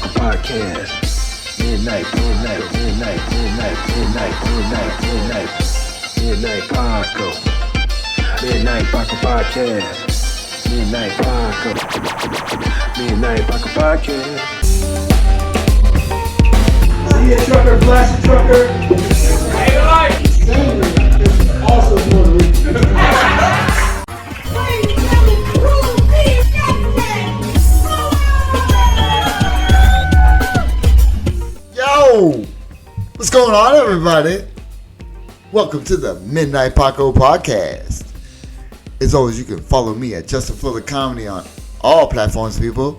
Paco Podcast. Midnight Paco. Midnight Paco Podcast. Midnight Paco Podcast. Yeah, trucker, blast the trucker. Hey, life. Sandra is also Puerto Rican. Yo, what's going on, everybody? Welcome to the Midnight Paco Podcast. As always, you can follow me at Justin Fuller Comedy on all platforms, people.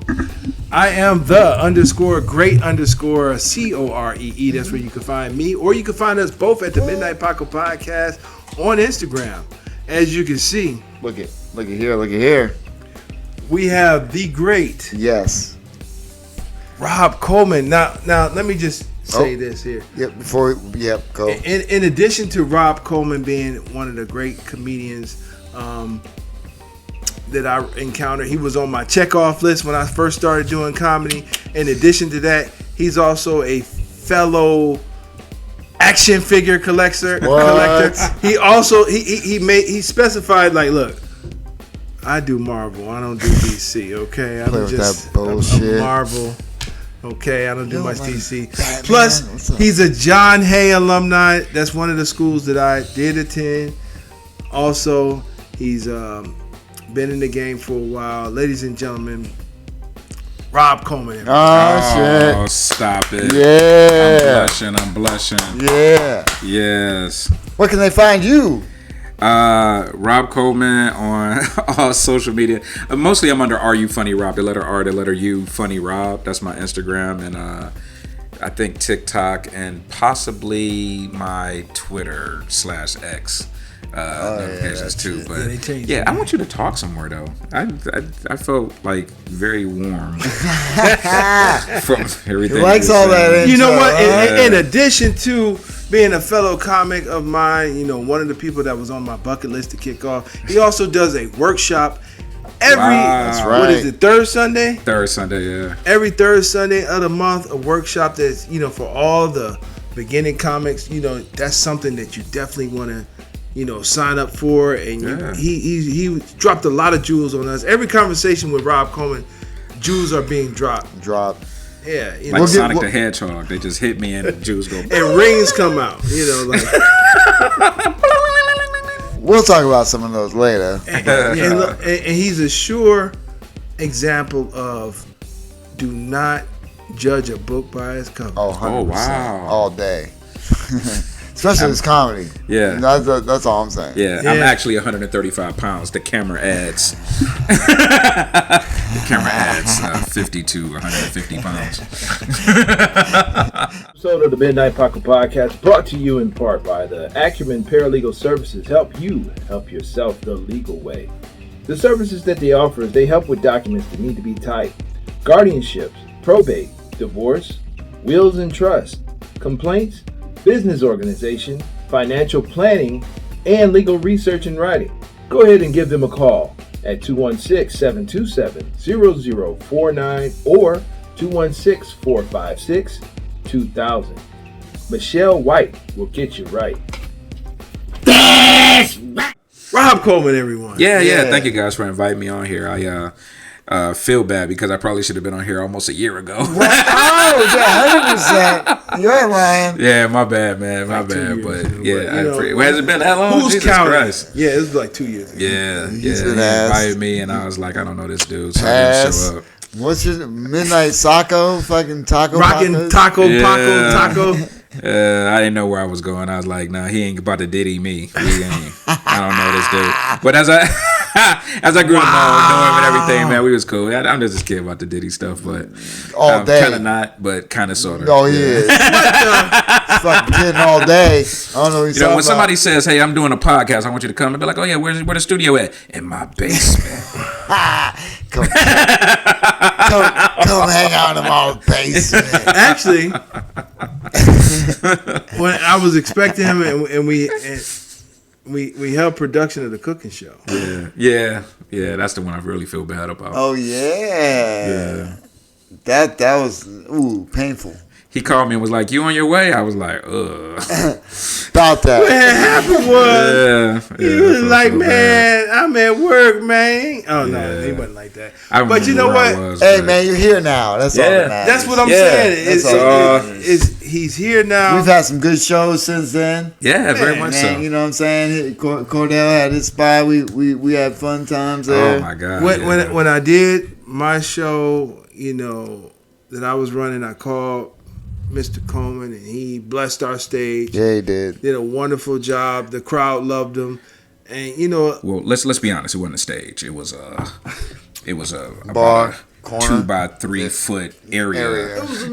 I am the _great _COREE. That's where you can find me, or you can find us both at the Midnight Paco Podcast on Instagram. As you can see, Look at here. we have the great Rob Coleman. Now let me just say this here. Go. In addition to Rob Coleman being one of the great comedians that I encountered, he was on my checkoff list when I first started doing comedy. In addition to that, he's also a fellow action figure collector. He also he specified, like, look, I do Marvel, I don't do DC. Okay, I'm just a Marvel. Okay, I don't do much DC. Batman. Plus, he's a John Hay alumni. That's one of the schools that I did attend. Also, he's been in the game for a while. Ladies and gentlemen, Rob Coleman. Shit. Oh, stop it. Yeah. I'm blushing. Yeah. Yes. Where can they find you? Rob Coleman on all social media. Mostly I'm under Are You Funny Rob. The letter R, the letter U, Funny Rob. That's my Instagram, and I think TikTok, and possibly my Twitter /X notifications too. But yeah, I want you to talk somewhere though. I felt like very warm from everything. He likes all that. You know what? In addition to being a fellow comic of mine, you know, one of the people that was on my bucket list to kick off, he also does a workshop what is it, third Sunday? Third Sunday, yeah. Every third Sunday of the month, a workshop that's, you know, for all the beginning comics. You know, that's something that you definitely want to, you know, sign up for. And he dropped a lot of jewels on us. Every conversation with Rob Coleman, jewels are being dropped. Yeah, you know, Like Sonic the Hedgehog, they just hit me and the Jews go. And rings come out. You know, like. We'll talk about some of those later. And he's a sure example of do not judge a book by its cover. Oh, 100%. Oh, wow. All day. Especially his comedy. Yeah. That's all I'm saying. Yeah, I'm actually 135 pounds. The camera adds. The camera adds 50 to 150 pounds. Episode of the Midnight Paco Podcast brought to you in part by the Acumen Paralegal Services. Help you help yourself the legal way. The services that they offer is they help with documents that need to be typed, guardianships, probate, divorce, wills and trust, complaints, business organization, financial planning, and legal research and writing. Go ahead and give them a call at 216-727-0049 or 216-456-2000. Michelle White will get you right. Rob Coleman, everyone. Yeah. Thank you guys for inviting me on here. I feel bad because I probably should have been on here almost a year ago. Oh, yeah, 100%. You ain't lying. Yeah, my bad, man. My bad. But has it been that long? Who's Jesus counting? Christ. Yeah, it was like 2 years ago. Yeah. He invited me, and I was like, I don't know this dude, so I didn't show up. What's your Midnight Saco? Fucking Taco Rockin' Pacos? Taco. I didn't know where I was going. I was like, nah, he ain't about to diddy me. I don't know this dude. But as I grew to know him and everything, man, we was cool. I'm just a kid about the diddy stuff, but all day. Kind of not, but kind of sort of. Oh, he is. Fucking kidding all day. I don't know what he's when somebody says, hey, I'm doing a podcast, I want you to come and be like, oh, yeah, where the studio at? In my basement. Come hang out in my basement. Actually, when I was expecting him, and we held production of the cooking show. Yeah. That's the one I really feel bad about. Oh yeah. That was painful. He called me and was like, "You on your way?" I was like, "Ugh." About that. What happened was he was like, "Man, I'm at work, man." Oh no, he wasn't like that. But you know what? Hey man, you're here now. That's all that matters. That's what I'm saying. He's here now. We've had some good shows since then. Yeah, very much so. You know what I'm saying? Cordell had his spot. We had fun times there. Oh my god! When I did my show, you know, that I was running, I called Mr. Coleman, and he blessed our stage. Yeah, he did. Did a wonderful job. The crowd loved him, and you know. Well, let's be honest. It wasn't a stage. It was a bar, about a corner, 2 by 3 foot area. It was a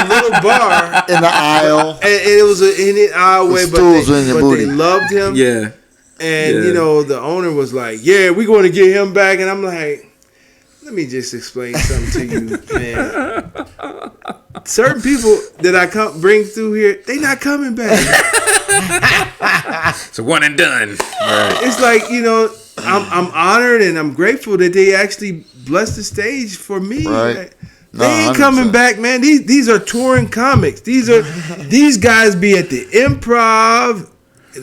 little bar in the aisle, and it was in the aisleway, but they loved him. Yeah, and you know, the owner was like, "Yeah, we're going to get him back," and I'm like, let me just explain something to you, man. Certain people that I bring through here, they not coming back. It's a one and done. Right. It's like, you know, I'm honored and I'm grateful that they actually blessed the stage for me. Right. They ain't coming back, man. These are touring comics. These guys be at the Improv,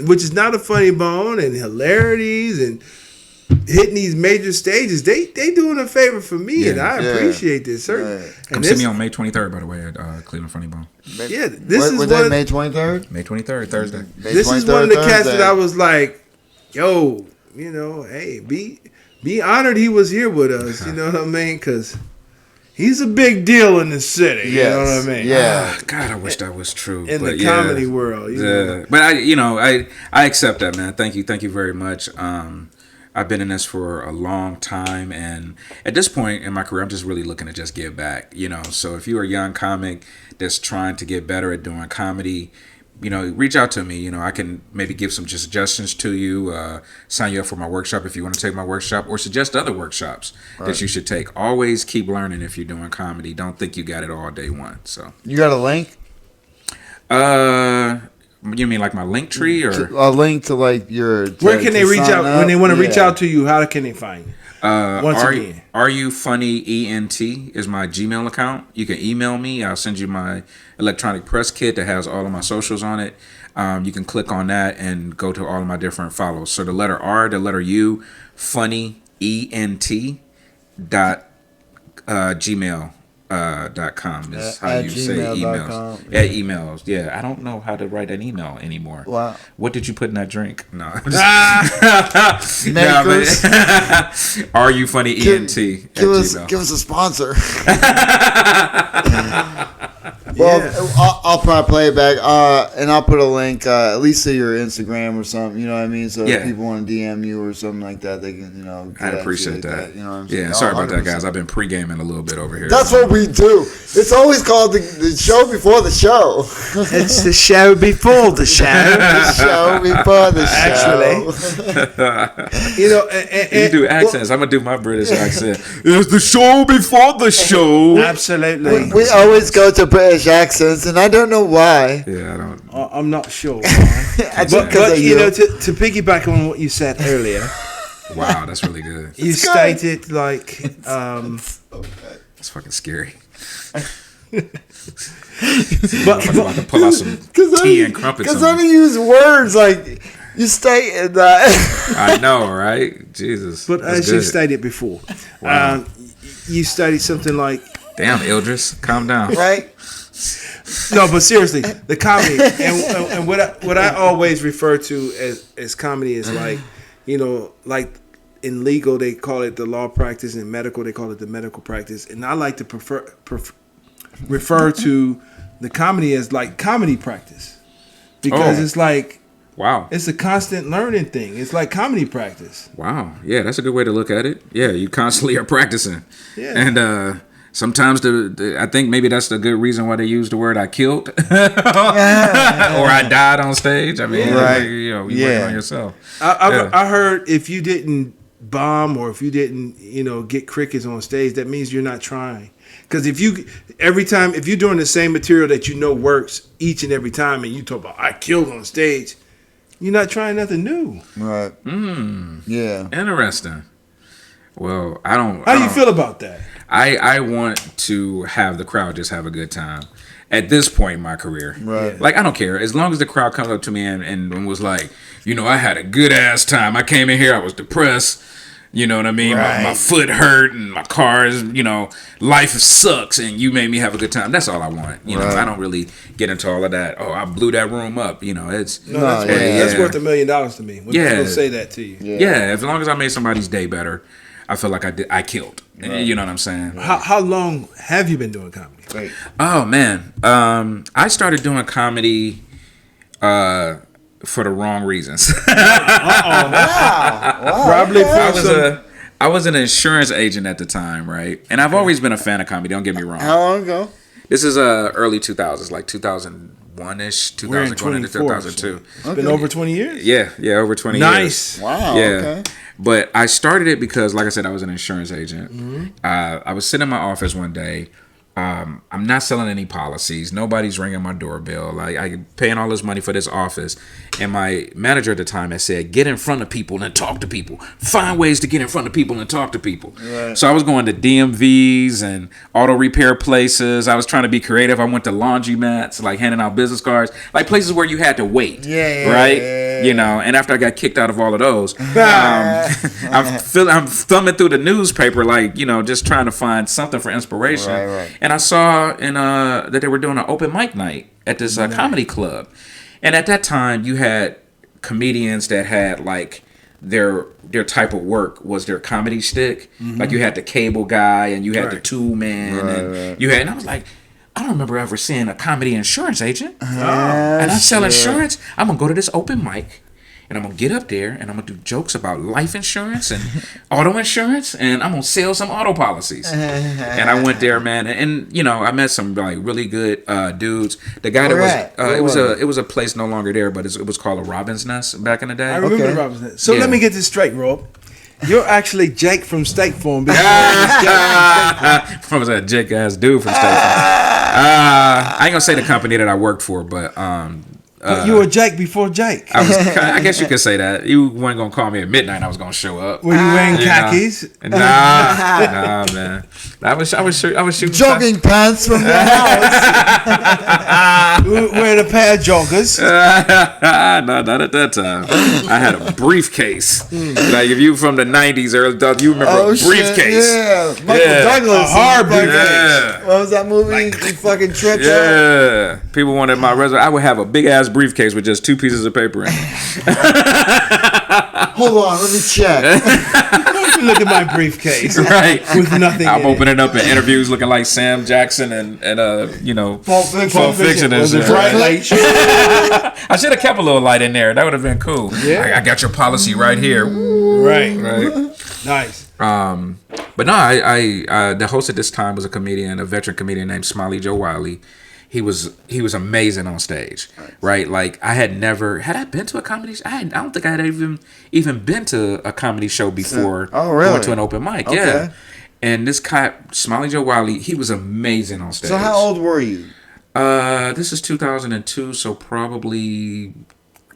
which is not a funny bone, and hilarities and hitting these major stages. They doing a favor for me, and I appreciate this, sir. Right. Come see me on May 23rd, by the way, at Cleveland Funny Bone. Yeah, this is May 23rd. May 23rd, Thursday. This is one of the cats that I was like, yo, you know, hey, be honored he was here with us. You know what I mean? Because he's a big deal in the city. Yes. You know what I mean? Yeah. God, I wish that was true. In the comedy world. You know? But I accept that, man. Thank you very much. I've been in this for a long time, and at this point in my career, I'm just really looking to just give back, you know. So if you're a young comic that's trying to get better at doing comedy, you know, reach out to me. You know, I can maybe give some suggestions to you, sign you up for my workshop if you want to take my workshop, or suggest other workshops that you should take. Always keep learning if you're doing comedy. Don't think you got it all day one. So you got a link? You mean like my link tree, or a link to like your? Where can they reach out when they want to reach out to you? How can they find you? Once again, Are You Funny ENT is my Gmail account. You can email me. I'll send you my electronic press kit that has all of my socials on it. You can click on that and go to all of my different follows. So the letter R, the letter U, funny ENT .gmail.com is how you say emails. Yeah, emails. Yeah, I don't know how to write an email anymore. Wow. What did you put in that drink? No. Are You Funny ENT? Give us a sponsor. Well, I'll probably play it back, and I'll put a link at least to your Instagram or something. You know what I mean? So if people want to DM you or something like that, they can, you know. I'd appreciate that. You know what I'm saying? Yeah, sorry about that, guys. I've been pre-gaming a little bit over here. That's what we do. It's always called the show before the show. It's the show before the show. The show before the show. Actually, you know, you do accents. I'm gonna do my British accent. It's the show before the show. Absolutely. We always go to British accents, and I don't know why. Yeah, I don't. I'm not sure. But you know, to piggyback on what you said earlier. Wow, that's really good. You stated like, It's fucking scary. but I'm about to pull out some tea and crumpets. Because then you use words like you stated that. I know, right? Jesus. But as you stated before, you stated something like, "Damn, Ildris, calm down." Right? No, but seriously, the comedy and what I always refer to as comedy is like, you know, like in legal they call it the law practice, in medical they call it the medical practice, and I like to refer to the comedy as like comedy practice because it's like, wow, it's a constant learning thing. It's like comedy practice. Wow, yeah, that's a good way to look at it. Yeah, you constantly are practicing. Yeah, and sometimes I think maybe that's the good reason why they use the word "I killed" or "I died on stage." I mean, you working on yourself. I heard if you didn't bomb or if you didn't, you know, get crickets on stage, that means you're not trying. Because if you're doing the same material that you know works each and every time, and you talk about "I killed" on stage, you're not trying nothing new. Right. Mm. Yeah. Interesting. Well, I don't. How do you feel about that? I want to have the crowd just have a good time. At this point in my career, Right. Like, I don't care. As long as the crowd comes up to me and was like, I had a good ass time. I came in here, I was depressed. You know what I mean? Right. My foot hurt and my car is, life sucks and you made me have a good time. That's all I want. Right. I don't really get into all of that. Oh, I blew that room up. It's That's worth $1 million to me. When people say that to you. yeah. As long as I made somebody's day better, I feel like I killed. Right. You know what I'm saying? How long have you been doing comedy? Right. Oh man, I started doing comedy for the wrong reasons. Wow. Probably I was an insurance agent at the time, right? And I've always been a fan of comedy. Don't get me wrong. How long ago? This is early 2000s, like 2001-ish, 2000 going into 2002. It's been over 20 years? Yeah, over 20 Nice. years. Wow. Yeah. Okay. But I started it because, like I said, I was an insurance agent. Mm-hmm. I was sitting in my office one day. I'm not selling any policies. Nobody's ringing my doorbell. I'm paying all this money for this office. And my manager at the time had said, get in front of people and talk to people. Find ways to get in front of people and talk to people. Right. So I was going to DMVs and auto repair places. I was trying to be creative. I went to laundromats, like handing out business cards, like places where you had to wait. Right? And after I got kicked out of all of those, I'm thumbing through the newspaper, like, just trying to find something for inspiration. Right. And I saw that they were doing an open mic night at this comedy club. And at that time, you had comedians that had, like, their type of work was their comedy shtick. Mm-hmm. Like, you had the cable guy and you had the tool man. And I was like, I don't remember ever seeing a comedy insurance agent. And I sell insurance. I'm going to go to this open mic. And I'm going to get up there and I'm going to do jokes about life insurance and auto insurance. And I'm going to sell some auto policies. And I went there, man. And I met some like really good dudes. The guy that it was a place no longer there, but it was called a Robin's Nest back in the day. I remember the Robin's Nest. So let me get this straight, Rob. You're actually Jake from State Farm. From a Jake ass dude from State Farm. I ain't going to say the company that I worked for, but... But you were Jake before Jake. I guess you could say that. You weren't gonna call me at midnight. I was gonna show up. Were you wearing khakis? Nah, man. I was shooting jogging pants from the house. Wearing a pair of joggers. No, not at that time. I had a briefcase. Like if you from the '90s, you remember a briefcase? Yeah, Michael Douglas, a hard briefcase. Yeah. What was that movie? He fucking tripped. Yeah, people wanted my resume. I would have a big ass briefcase with just 2 pieces of paper in it. Hold on, let me check. Look at my briefcase, right? With nothing. I'm opening up in interviews looking like Sam Jackson and Pulp Fiction. And shit. Bright light. I should have kept a little light in there. That would have been cool. Yeah, I got your policy right here. Right. Nice. But no, I the host at this time was a veteran comedian named Smiley Joe Wiley. He was amazing on stage, right? Like had I been to a comedy show? I don't think I had even been to a comedy show before. Oh, really? Going to an open mic, okay. Yeah. And this guy, Smiley Joe Wiley, he was amazing on stage. So how old were you? This is 2002, so probably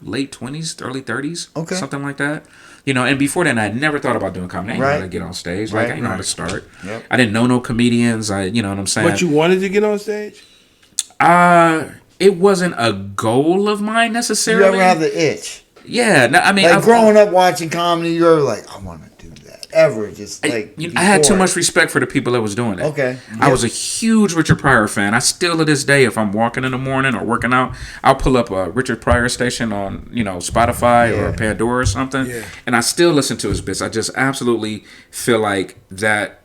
late 20s, early 30s, something like that. And before then, I had never thought about doing comedy. I didn't know how to get on stage. Like I didn't know how to start. Yep. I didn't know no comedians. You know what I'm saying? But you wanted to get on stage? It wasn't a goal of mine necessarily. You ever have the itch? Yeah, no, I mean, like growing up watching comedy, you were like, I want to do that. Ever, just like I had too much respect for the people that was doing it. Okay, I was a huge Richard Pryor fan. I still to this day, if I'm walking in the morning or working out, I'll pull up a Richard Pryor station on Spotify or Pandora or something, and I still listen to his bits. I just absolutely feel like that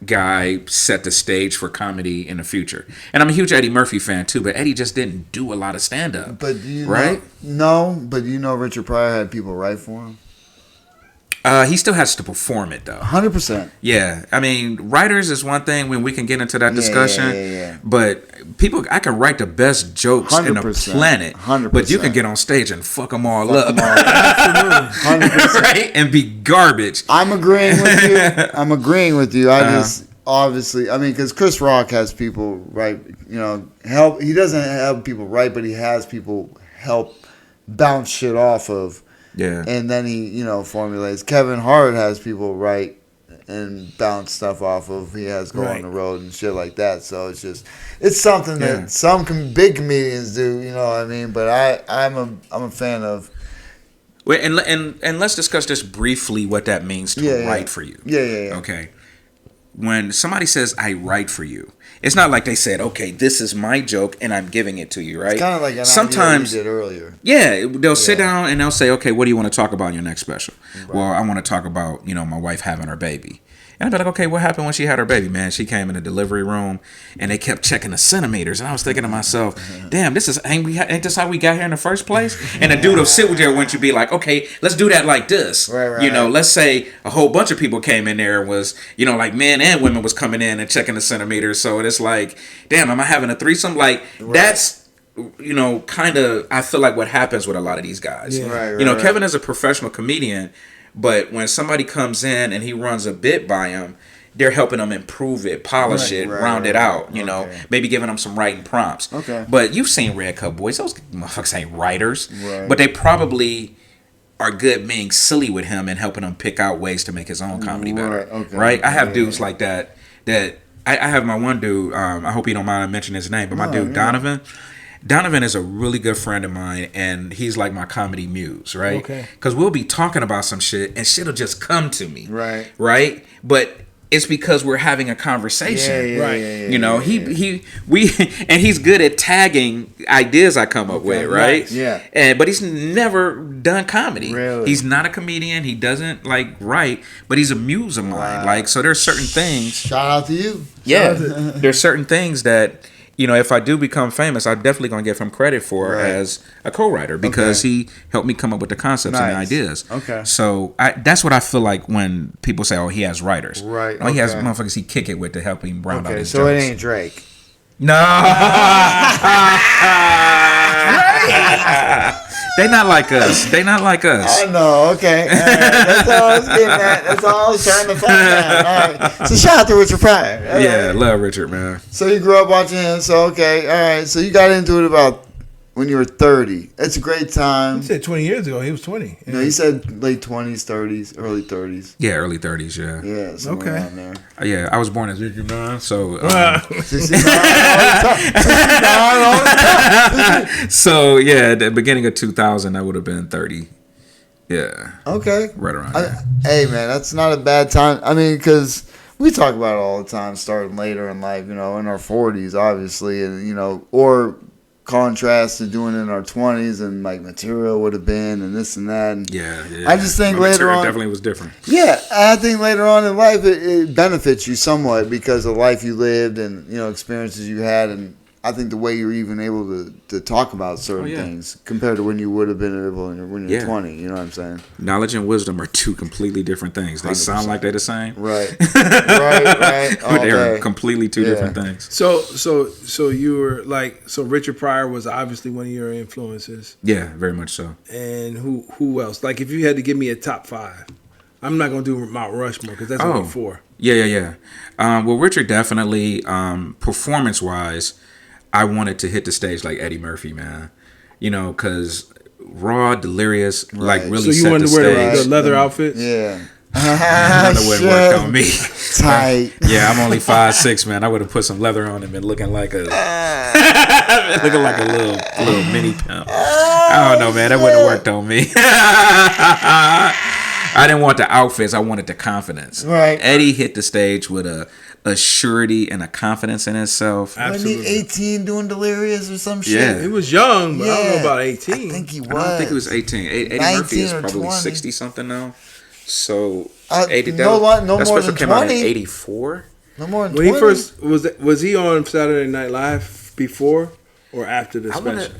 guy set the stage for comedy in the future. And I'm a huge Eddie Murphy fan too, but Eddie just didn't do a lot of stand-up. But do you right? But Richard Pryor had people write for him? He still has to perform it though. 100%. Yeah. I mean, writers is one thing when we can get into that discussion. Yeah. But I can write the best jokes in the planet. 100%. But you can get on stage and fuck them all up. Absolutely. 100%. Right? And be garbage. I'm agreeing with you. I just obviously, because Chris Rock has people write, help. He doesn't have people write, but he has people help bounce shit off of. Yeah. And then he, formulates. Kevin Hart has people write and bounce stuff off of. He has go Right. on the road and shit like that. So it's something that some big comedians do. You know what I mean? But I'm a fan of. Wait, and let's discuss just briefly what that means to write for you. Yeah. Okay. When somebody says I write for you, it's not like they said, okay, this is my joke and I'm giving it to you, right? It's kind of like an sometimes idea you did earlier. Yeah, they'll sit down and they'll say, okay, what do you want to talk about in your next special? Right. Well, I want to talk about, my wife having her baby. And I'd be like, okay, what happened when she had her baby, man? She came in the delivery room and they kept checking the centimeters. And I was thinking to myself, damn, ain't this how we got here in the first place? And the dude will sit with you and you be like, okay, let's do that like this. Right. Let's say a whole bunch of people came in there and was, like men and women was coming in and checking the centimeters. So it's like, damn, am I having a threesome? Like, that's, kind of, I feel like what happens with a lot of these guys. Yeah. Right. Kevin is a professional comedian. But when somebody comes in and he runs a bit by him, they're helping them improve it, polish it, round it out, maybe giving them some writing prompts. Okay. But you've seen Red Cup Boys. Those motherfuckers ain't writers. Right. But they probably are good being silly with him and helping him pick out ways to make his own comedy better. Right? I have dudes like that I have my one dude, I hope you don't mind mentioning his name, but my dude, Donovan. Donovan is a really good friend of mine, and he's like my comedy muse, right? Okay. Because we'll be talking about some shit, and shit'll just come to me. Right. Right? But it's because we're having a conversation. He's good at tagging ideas I come up with, right? Yeah. But he's never done comedy. Really? He's not a comedian. He doesn't write, but he's a muse of mine. Like, so there's certain things. Shout out to you. Yeah. There's certain things that, if I do become famous, I'm definitely going to give him credit for as a co-writer because he helped me come up with the concepts and the ideas. Okay. So that's what I feel like when people say, oh, he has writers. Right. He has motherfuckers he kick it with to help him round out his so jokes. it ain't Drake. No. They not like us. I know. Okay. All right. That's all I was getting at. That's all I was trying to find out. All right. So shout out to Richard Pryor. All right. Love Richard, man. So you grew up watching him. So okay. All right. So you got into it about when you were 30. It's a great time. He said 20 years ago. He was 20. No, he said late 20s, 30s, early 30s. Yeah, early 30s. Yeah. Yeah. Somewhere around there. Yeah, I was born as Richard man. So. 69 all the time. So yeah, at the beginning of 2000, I would have been 30. Yeah. Okay. Right around there. Hey man, that's not a bad time. I mean, because we talk about it all the time, starting later in life. In our 40s, obviously, and or contrast to doing it in our 20s, and like material would have been, and this and that. And yeah. I just think later on, definitely was different. Yeah, I think later on in life it benefits you somewhat because of life you lived and experiences you had, and I think the way you're even able to talk about certain things compared to when you would have been able when you're 20. You know what I'm saying? Knowledge and wisdom are two completely different things. They 100%. Sound like they're the same. Right. Right. But they're completely two different things. So you were like, Richard Pryor was obviously one of your influences. Yeah, very much so. And who else? Like, if you had to give me a top 5, I'm not gonna do Mount Rushmore because that's only 4. Yeah. Well, Richard definitely, performance wise, I wanted to hit the stage like Eddie Murphy, man. Because raw, delirious, like really set the stage. So you wanted to wear the leather outfits? Yeah. Leather wouldn't work on me. Tight. Yeah, I'm only 5'6", man. I would have put some leather on and been looking like a little mini pimp. I don't know, man. That wouldn't have worked on me. I didn't want the outfits. I wanted the confidence. Right. Eddie hit the stage with a surety and a confidence in himself. Absolutely. Wasn't he 18 doing Delirious or some shit? Yeah. He was young, but I don't know about 18. I think he was. I don't think he was 18. Eddie Murphy is probably 60-something now. So, 80, no that more special than came 20. out in 84. No more than when 20. He first, was he on Saturday Night Live before or after the special?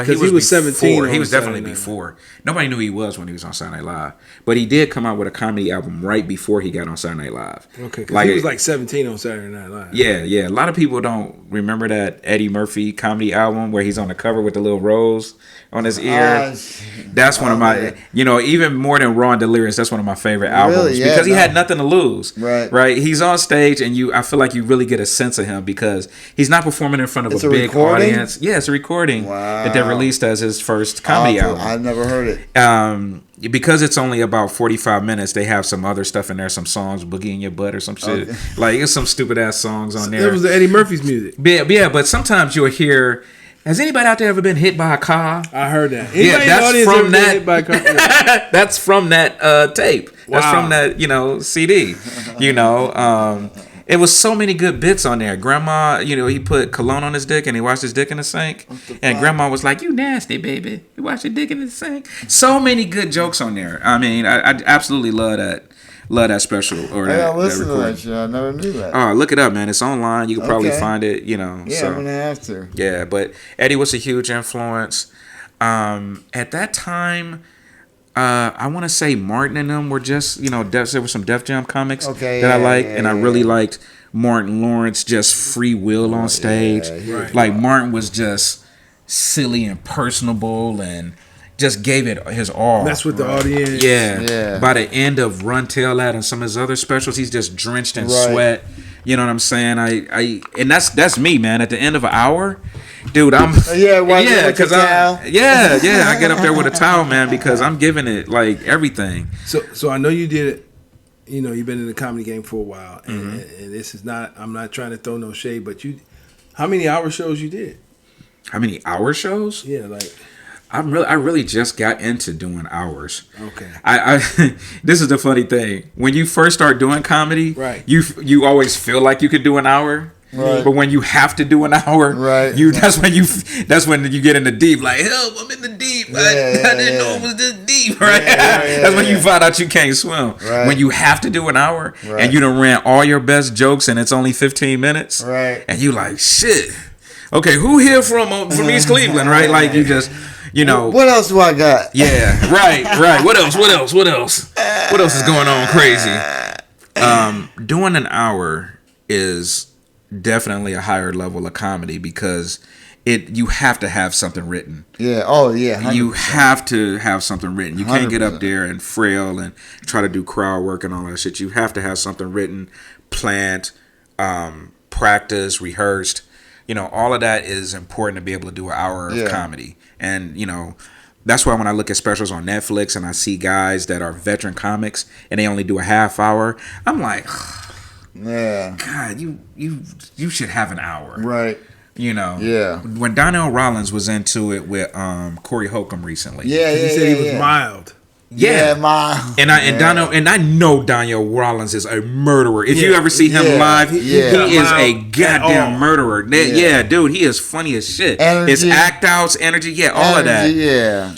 He was 17. He was definitely before. Nobody knew who he was when he was on Saturday Night Live. But he did come out with a comedy album right before he got on Saturday Night Live. Okay, because he was like 17 on Saturday Night Live. Yeah. A lot of people don't remember that Eddie Murphy comedy album where he's on the cover with the little rose on his ear. That's one of my, even more than Raw and Delirious, that's one of my favorite albums because he had nothing to lose. Right. He's on stage and I feel like you really get a sense of him because he's not performing in front of a big audience. Yeah, it's a recording that they released as his first comedy album. I've never heard it. because it's only about 45 minutes, they have some other stuff in there, some songs, Boogie in Your Butt or some shit. Okay. Like, it's some stupid ass songs on there. That was Eddie Murphy's music. Yeah, but sometimes you'll hear, has anybody out there ever been hit by a car? I heard that. Yeah, that's from that. Hit by a car? Yeah. That's from that tape. Wow. That's from that, CD. It was so many good bits on there. Grandma, he put cologne on his dick and he washed his dick in the sink. And Grandma was like, "You nasty, baby. You wash your dick in the sink." So many good jokes on there. I mean, I absolutely love that special. Or that listen to that shit. I never knew that. Oh, look it up, man. It's online. You can probably find it, Yeah, so. I'm going to have to. Yeah, but Eddie was a huge influence. At that time, I want to say Martin and them were just, there were some Def Jam comics that I liked, and I really liked Martin Lawrence, just free will on stage. Like, Martin was just silly and personable and just gave it his all. That's what the audience. Yeah. By the end of Run Tell That and some of his other specials, he's just drenched in sweat. You know what I'm saying? And that's me, man. At the end of an hour, dude, I'm because I get up there with a towel, man, because I'm giving it like everything. So I know you did it. You've been in the comedy game for a while, and this is not. I'm not trying to throw no shade, but how many hour shows you did? How many hour shows? Yeah, like. I really just got into doing hours. Okay. I this is the funny thing. When you first start doing comedy, right, you always feel like you could do an hour. Right. But when you have to do an hour, right, that's when you get in the deep. Like, help, I'm in the deep. I didn't know it was this deep. Right. That's when you find out you can't swim. Right. When you have to do an hour and you done ran all your best jokes and it's only 15 minutes. Right. And you like, shit. Okay, who here from East Cleveland? Right. Like, you just. What else do I got? Yeah, right. What else is going on crazy? Doing an hour is definitely a higher level of comedy because you have to have something written. Yeah. Oh, yeah. 100%. You have to have something written. You can't 100%. get up there and frail and try to do crowd work and all that shit. You have to have something written, planned, practiced, rehearsed. All of that is important to be able to do an hour of comedy. And, that's why when I look at specials on Netflix and I see guys that are veteran comics and they only do a half hour, I'm like, God, you should have an hour. Right. Yeah. When Donnell Rollins was into it with Corey Holcomb recently. He said he was mild. Yeah, I know Daniel Rollins is a murderer. If you ever see him live, he is a goddamn murderer. Dude, he is funny as shit. Energy. His act outs, energy, all of that. Yeah.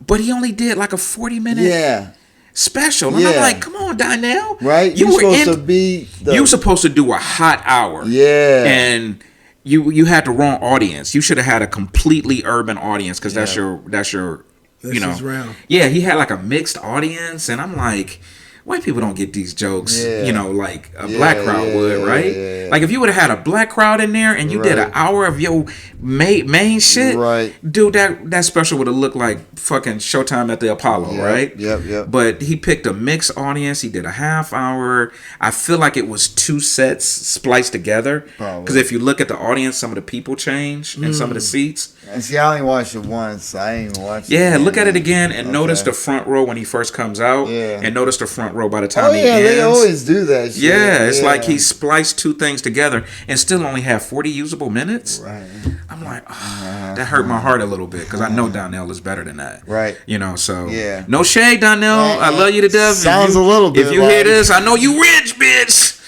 But he only did like a 40-minute special. And I'm like, come on, Donnell. Right? You were supposed to do a hot hour. Yeah. And you had the wrong audience. You should have had a completely urban audience because that's your his round. Yeah, he had like a mixed audience, and I'm like, white people don't get these jokes, like a black crowd would, right? Yeah. Like if you would have had a black crowd in there and you did an hour of your main shit, dude, that special would have looked like fucking Showtime at the Apollo, right? Yep. But he picked a mixed audience. He did a half hour. I feel like it was 2 sets spliced together. Because if you look at the audience, some of the people changed and some of the seats. And see, I only watched it once. I ain't even watched it. Yeah, look at it again and notice the front row when he first comes out. Yeah. And notice the front row by the time he ends. They always do that shit. Yeah, it's like he spliced 2 things together and still only have 40 usable minutes. Right. I'm like, that hurt my heart a little bit because I know Donnell is better than that. Right. So no shade, Donnell. I love you to death. Sounds a little bit. If you hear this, I know you rich, bitch.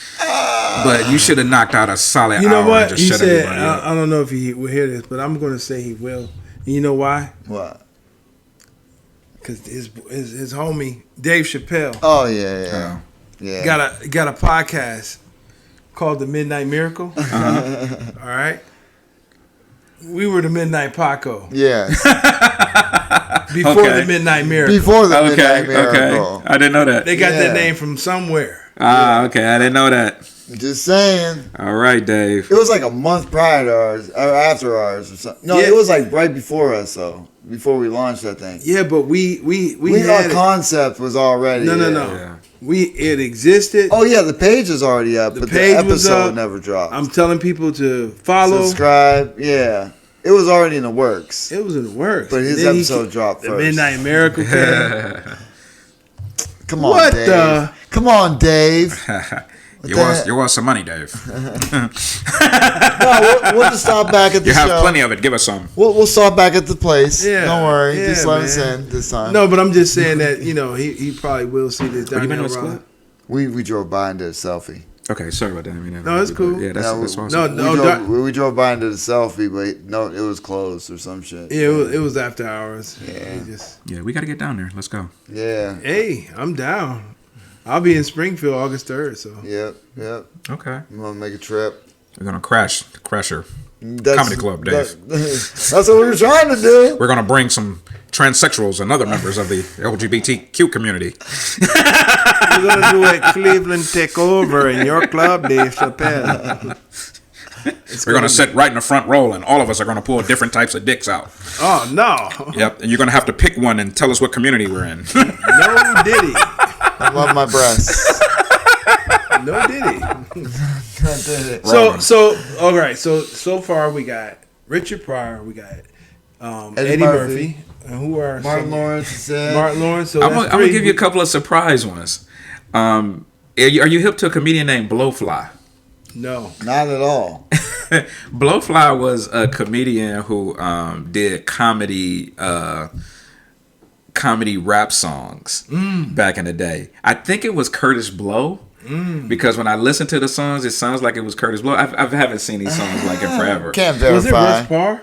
But you should have knocked out a solid hour. You know what? And just He shut said, everybody up. I don't know if he will hear this, but I'm going to say he will. And you know why? What? Because his homie, Dave Chappelle. Oh, yeah. Got a podcast called The Midnight Miracle. All right? We were the Midnight Paco. Yeah. Before the Midnight Miracle. Before the Midnight Miracle. Okay. I didn't know that. They got that name from somewhere. Okay. I didn't know that. Just saying. All right, Dave. It was like a month prior to ours, or after ours, or something. No, it was like right before us, though. Before we launched that thing. Yeah, but we our concept was No. already. Yeah. It existed. Oh yeah, the page is already up, but the episode never dropped. I'm telling people to follow, subscribe. Yeah. It was already in the works. It was in the works. But his episode dropped the first. Midnight Miracle came. Come on, What Dave. the? Come on, Dave. You want some money, Dave? No, we'll just stop back at the You show. have plenty of it. Give us some. We'll stop back at the place. Yeah, Don't worry. yeah, Just let man. us in this time. No, but I'm just saying that, you know, he probably will see this down you been there. to a school? We drove by and did a selfie. Okay, sorry about that. I mean, No, it's cool. Yeah, that's No, awesome. we drove by and did a selfie, but no, it was closed or some shit. Yeah, it was after hours. Yeah. Yeah, we got to get down there. Let's go. Yeah. Hey, I'm down. I'll be in Springfield August 3rd, so. Yep. Okay. I'm gonna make a trip. We're going to Crasher That's, Comedy Club, Dave. That's what we were trying to do. We're going to bring some transsexuals and other members of the LGBTQ community. We're going to do a Cleveland takeover in your club, Dave Chappelle. We're going to sit right in the front row, and all of us are going to pull different types of dicks out. Oh, no. Yep, and you're going to have to pick one and tell us what community we're in. No Diddy. I love my breasts. No Diddy. So all right. So far we got Richard Pryor, we got Eddie Murphy, and who are Martin Lawrence said. Martin Lawrence. So I'm going to give you a couple of surprise ones. Are you hip to a comedian named Blowfly? No, Not at all. Blowfly was a comedian who did comedy rap songs back in the day. I think it was Curtis Blow. Because when I listen to the songs, it sounds like it was Curtis Blow. I haven't seen these songs like in forever. Can't was it verify. Russ Parr?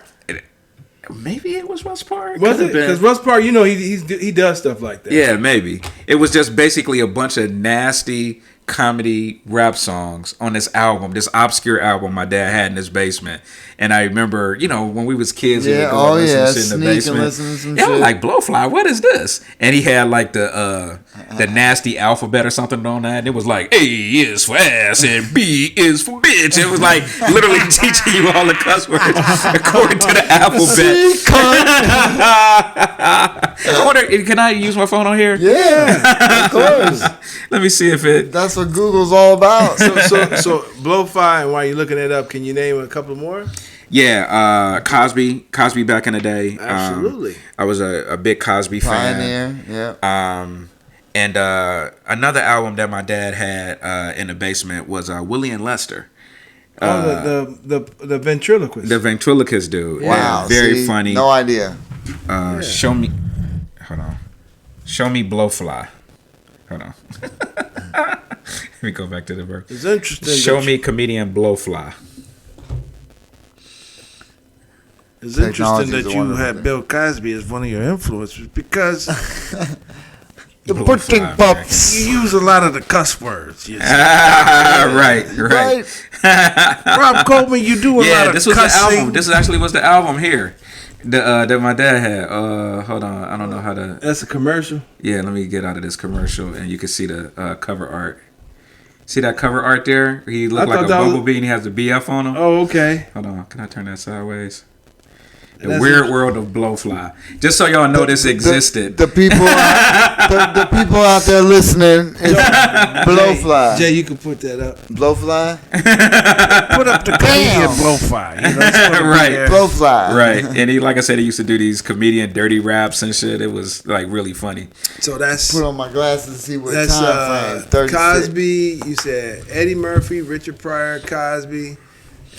Maybe it was Russ Parr. Was it? Because Russ Parr, you know, he does stuff like that. Yeah, maybe. It was just basically a bunch of nasty comedy rap songs on this album, this obscure album my dad had in his basement. And I remember, you know, when we was kids, we would go and listen to shit in the basement. Listen to some Yeah, I was shit. like, Blowfly, what is this? And he had like the nasty alphabet or something on that. And it was like, A is for ass and B is for bitch. It was like literally teaching you all the cuss words according to the alphabet. I wonder, can I use my phone on here? Yeah, of course. Let me see if it. That's what Google's all about. So Blowfly, and while you're looking it up, can you name a couple more? Yeah, Cosby back in the day. Absolutely. I was a big Cosby fan. Pioneer, yeah. And another album that my dad had in the basement was Willie and Lester. The ventriloquist. The ventriloquist dude. Wow. Yeah, very see, funny. No idea. Show me Blowfly. Hold on. Let me go back to the verse. It's interesting. Show me comedian Blowfly. It's interesting Technology's that a you wonderful had thing. Bill Cosby as one of your influences because The Blowfly, pudding man. pups. you use a lot of the cuss words. You see. Right. Rob Coleman, you do a lot Yeah, of this was the cussing. album. This actually was the album here that my dad had. Hold on, I don't know how to. That's a commercial. Yeah, let me get out of this commercial, and you can see the cover art. See that cover art there? He looked like a bumblebee, and he has the BF on him. Oh, okay. Hold on, can I turn that sideways? The Weird World of Blowfly. Just so y'all know this existed. The people, the people out there listening, is Blowfly. Jay, you can put that up. Blowfly. Put up the comedian Blowfly. You know, it's gonna be Right. there. Blowfly. Right, and he, like I said, he used to do these comedian dirty raps and shit. It was like really funny. So that's Put on my glasses to see what that's time frame. 36. Cosby. You said Eddie Murphy, Richard Pryor, Cosby,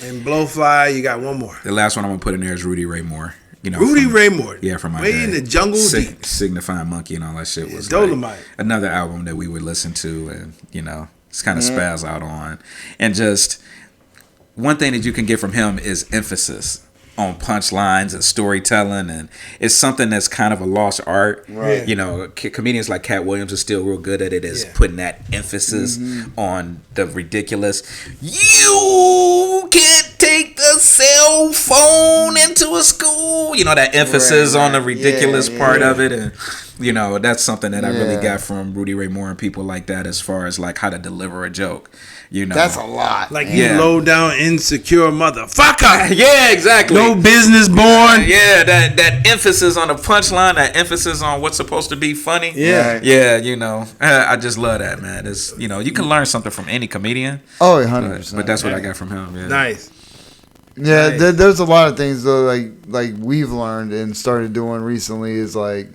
and Blowfly. You got one more. The last one I'm gonna put in there is Rudy Ray Moore. You know, Rudy from- Ray Moore. Yeah, from my Way day. in the jungle deep. Signifying Monkey and all that shit was Dolomite. like another album that we would listen to and, you know, just kind of spaz out on. And just one thing that you can get from him is emphasis on punchlines and storytelling, and it's something that's kind of a lost art. Right. You know, comedians like Cat Williams are still real good at it, is Yeah. putting that emphasis on the ridiculous. You can't take the cell phone into a school. You know, that emphasis Right, on the right. ridiculous Yeah, part yeah. of it. And, you know, that's something that I really Yeah. got from Rudy Ray Moore and people like that as far as like how to deliver a joke. You know, That's a lot. Like Yeah. you low down insecure motherfucker. yeah, exactly. No business born. Yeah, that emphasis on the punchline, that emphasis on what's supposed to be funny. Yeah. Right. Yeah, you know, I just love that, man. It's, you know, you can learn something from any comedian. Oh, 100%. But that's what I got from him. Yeah. Nice. Yeah, Nice. there's a lot of things though, like we've learned and started doing recently is like,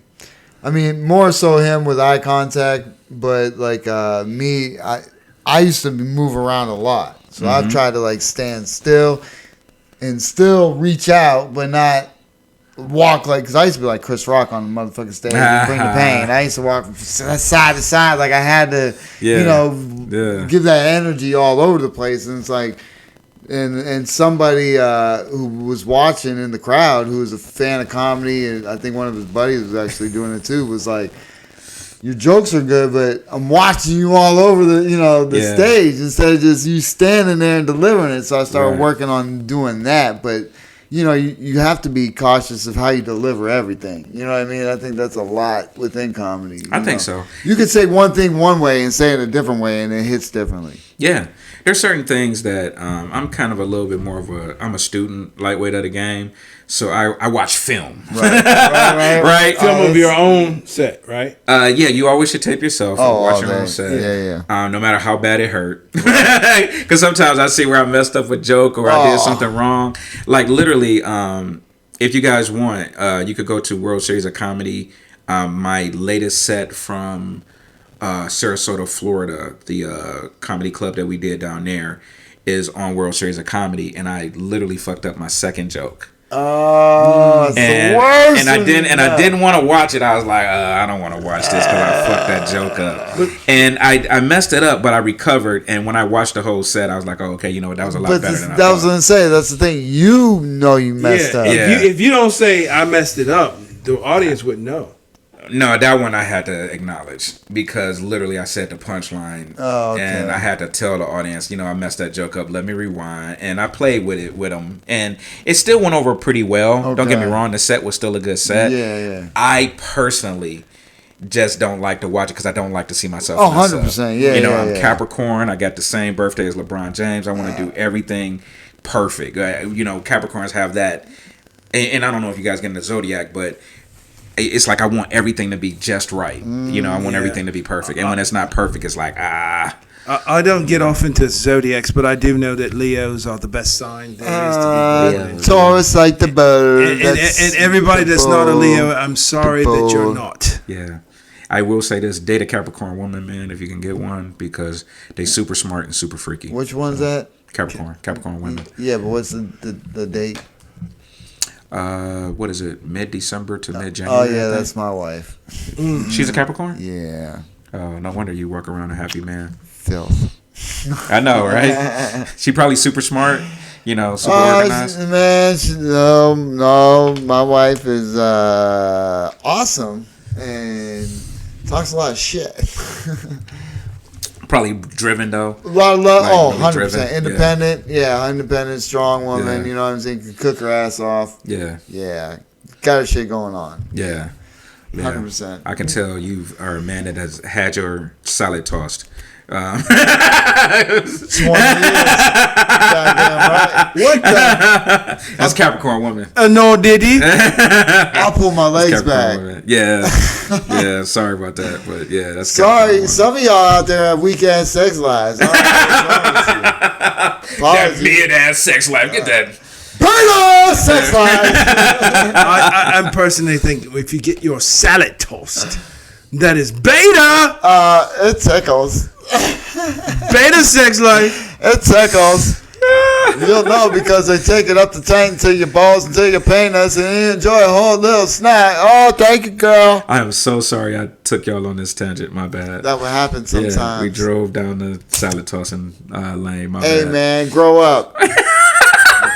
I mean, more so him with eye contact, but like me, I used to move around a lot, so I've tried to like stand still and still reach out, but not walk like, because I used to be like Chris Rock on the motherfucking stage and bring the pain. I used to walk from side to side, like I had to, give that energy all over the place, and it's like. And somebody who was watching in the crowd, who was a fan of comedy, and I think one of his buddies was actually doing it too, was like, "Your jokes are good, but I'm watching you all over the stage instead of just you standing there and delivering it." So I started working on doing that, but. You have to be cautious of how you deliver everything. You know what I mean? I think that's a lot within comedy. I think so. You could say one thing one way and say it a different way, and it hits differently. Yeah. There's certain things that I'm kind of a little bit more of I'm a student, lightweight of the game. So I watch film. Right. Film of your own set, right? Yeah, you always should tape yourself. Watch your own set. Yeah. No matter how bad it hurt. Because sometimes I see where I messed up a joke or I did something wrong. Like literally, if you guys want, you could go to World Series of Comedy. My latest set from Sarasota, Florida, the comedy club that we did down there, is on World Series of Comedy, and I literally fucked up my second joke. Oh, it's the worst. And I didn't want to watch it. I was like, I don't want to watch this because I fucked that joke up. And I messed it up, but I recovered. And when I watched the whole set, I was like, oh, okay, you know what? That was a lot better than I thought. That was going to say, that's the thing. You know you messed up. If you don't say I messed it up, the audience wouldn't know. No, that one I had to acknowledge because literally I said the punchline and I had to tell the audience, I messed that joke up. Let me rewind. And I played with them. And it still went over pretty well. Okay. Don't get me wrong. The set was still a good set. Yeah. I personally just don't like to watch it because I don't like to see myself. 100%. Yeah. I'm Capricorn. I got the same birthday as LeBron James. I want to do everything perfect. Capricorns have that. And I don't know if you guys get into Zodiac, but it's like I want everything to be just right. I want everything to be perfect. And when it's not perfect, it's like, I don't get off into zodiacs, but I do know that Leos are the best sign there is to be born. Taurus like the bird. And everybody that's not a Leo, I'm sorry that you're not. Yeah. I will say this, date a Capricorn woman, man, if you can get one, because they super smart and super freaky. Which one's that? Capricorn women. Yeah, but what's the date? What is it? Mid-December to mid-January. Oh yeah, that's my wife. She's a Capricorn? Yeah. Oh, no wonder you walk around a happy man. Filth. I know, right? She probably super smart, super organized. Man, no, my wife is awesome and talks a lot of shit. Probably driven though. A lot of love. Like, 100%. Independent. Yeah, independent, strong woman. You know what I'm saying? Can cook her ass off. Yeah. Yeah. Got her shit going on. Yeah. 100%. I can tell you are a man that has had your salad tossed. 20 years. Goddamn right. What the? That's Capricorn woman. No, did he? I'll pull my legs back. Woman. Yeah. Yeah, sorry about that. But yeah, that's sorry. Some of y'all out there have weak ass sex lives. That weird ass sex life. Get that. Sex life. I personally think if you get your salad tossed, that is beta. It tickles. Beta sex life. It tickles. You'll know because they take it up the tank to your balls and to your penis, and you enjoy a whole little snack. Oh, thank you, girl. I am so sorry I took y'all on this tangent. My bad. That would happen sometimes. Yeah, we drove down the salad tossing lane. My hey, bad. man, grow up.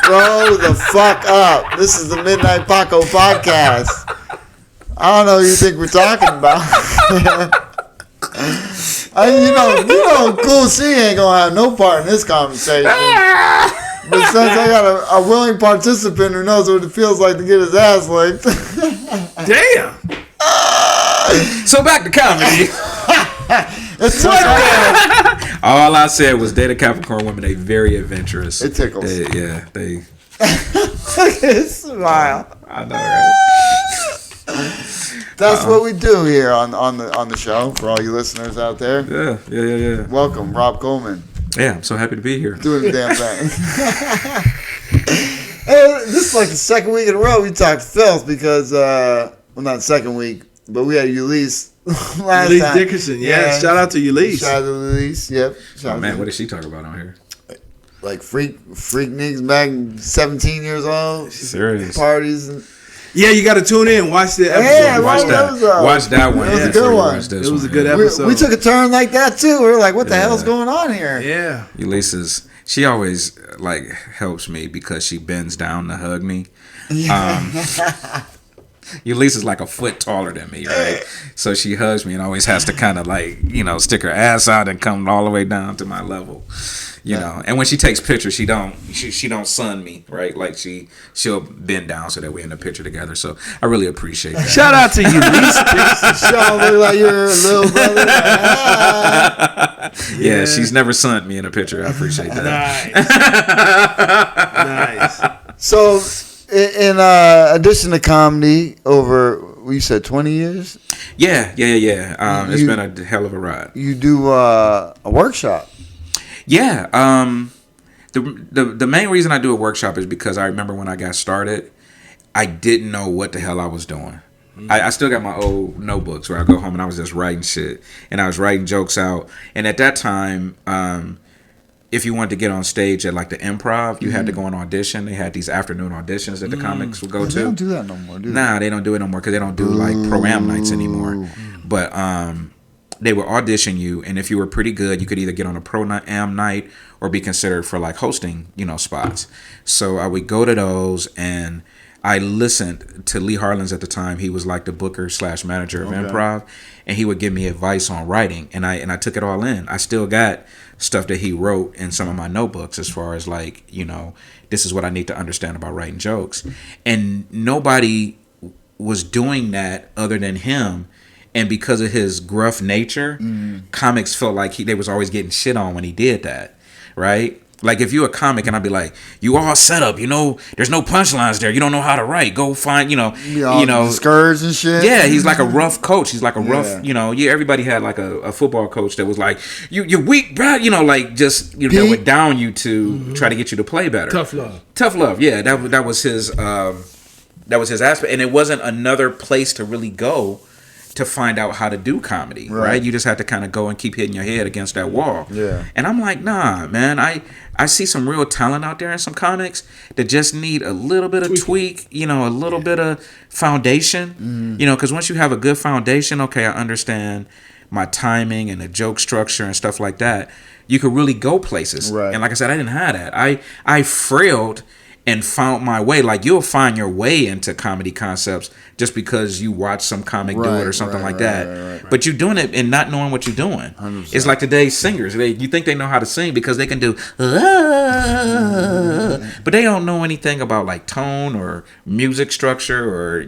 Grow the fuck up. This is the Midnight Paco Podcast. I don't know what you think we're talking about. Cool C ain't gonna have no part in this conversation. But since I got a willing participant who knows what it feels like to get his ass licked. Damn. So back to comedy. It's all I said was date a Capricorn woman. They very adventurous. It tickles. They. Look at his smile. I know, right? That's what we do here on the show for all you listeners out there. Yeah. Welcome, Rob Coleman. Yeah, I'm so happy to be here. Doing the damn thing. is like the second week in a row we talked filth because, well, not the second week, but we had Ulysses last Ulysses time. Dickerson, yeah. Shout out to Ulysses. Shout out to Ulysses, yep. Oh, man, what did she talk about on here? Like freak niggas back 17 years old. Serious. Parties and... Yeah, you got to tune in. Watch the episode. Yeah, Watch that. Watch that one. It was a good before you one. watch this It was a one, good yeah. episode. We took a turn like that too. We were like, what the hell's going on here? Yeah. Ulysses, she always like helps me because she bends down to hug me. Ulysses is like a foot taller than me, right? So she hugs me and always has to kind of like, stick her ass out and come all the way down to my level. You know, and when she takes pictures, she don't sun me, right? Like she'll bend down so that we're in the picture together. So I really appreciate that. Shout out to Ulysses. Sean look like your little brother. Yeah, she's never sunned me in a picture. I appreciate that. Nice. So, in addition to comedy, over you said 20 years, Yeah. It's been a hell of a ride. you do a workshop. Yeah. The main reason I do a workshop is because I remember when I got started, I didn't know what the hell I was doing. I still got my old notebooks where I go home and I was just writing shit. And I was writing jokes out. And at that time, if you wanted to get on stage at like the Improv, you had to go on audition. They had these afternoon auditions that the comics would go to. They don't do that no more, do they? Nah, they don't do it no more because they don't do like pro-am nights anymore. But they would audition you, and if you were pretty good, you could either get on a pro-am night or be considered for like hosting, spots. So I would go to those, and I listened to Lee Harlan's at the time. He was like the booker / manager of Improv, and he would give me advice on writing, and I took it all in. I still got stuff that he wrote in some of my notebooks as far as like, this is what I need to understand about writing jokes. And nobody was doing that other than him. And because of his gruff nature, comics felt like they was always getting shit on when he did that, right? Like if you're a comic and I'd be like, you all set up, there's no punchlines there. You don't know how to write. Go find, discouraged and shit. Yeah, he's like a rough coach. He's like a rough, everybody had like a football coach that was like, you're weak, bro. Like just, that would down you to try to get you to play better. Tough love. Yeah, that was his aspect. And it wasn't another place to really go to find out how to do comedy, right? You just have to kind of go and keep hitting your head against that wall. Yeah. And I'm like, nah, man, I see some real talent out there in some comics that just need a little bit of tweak, a little bit of foundation, because once you have a good foundation, okay, I understand my timing and the joke structure and stuff like that. You could really go places. Right. And like I said, I didn't have that. I frailed and found my way. Like you'll find your way into comedy concepts just because you watch some comic do it or something like that. Right. But you're doing it and not knowing what you're doing. 100%. It's like today's singers. You think they know how to sing because they can do, but they don't know anything about like tone or music structure or,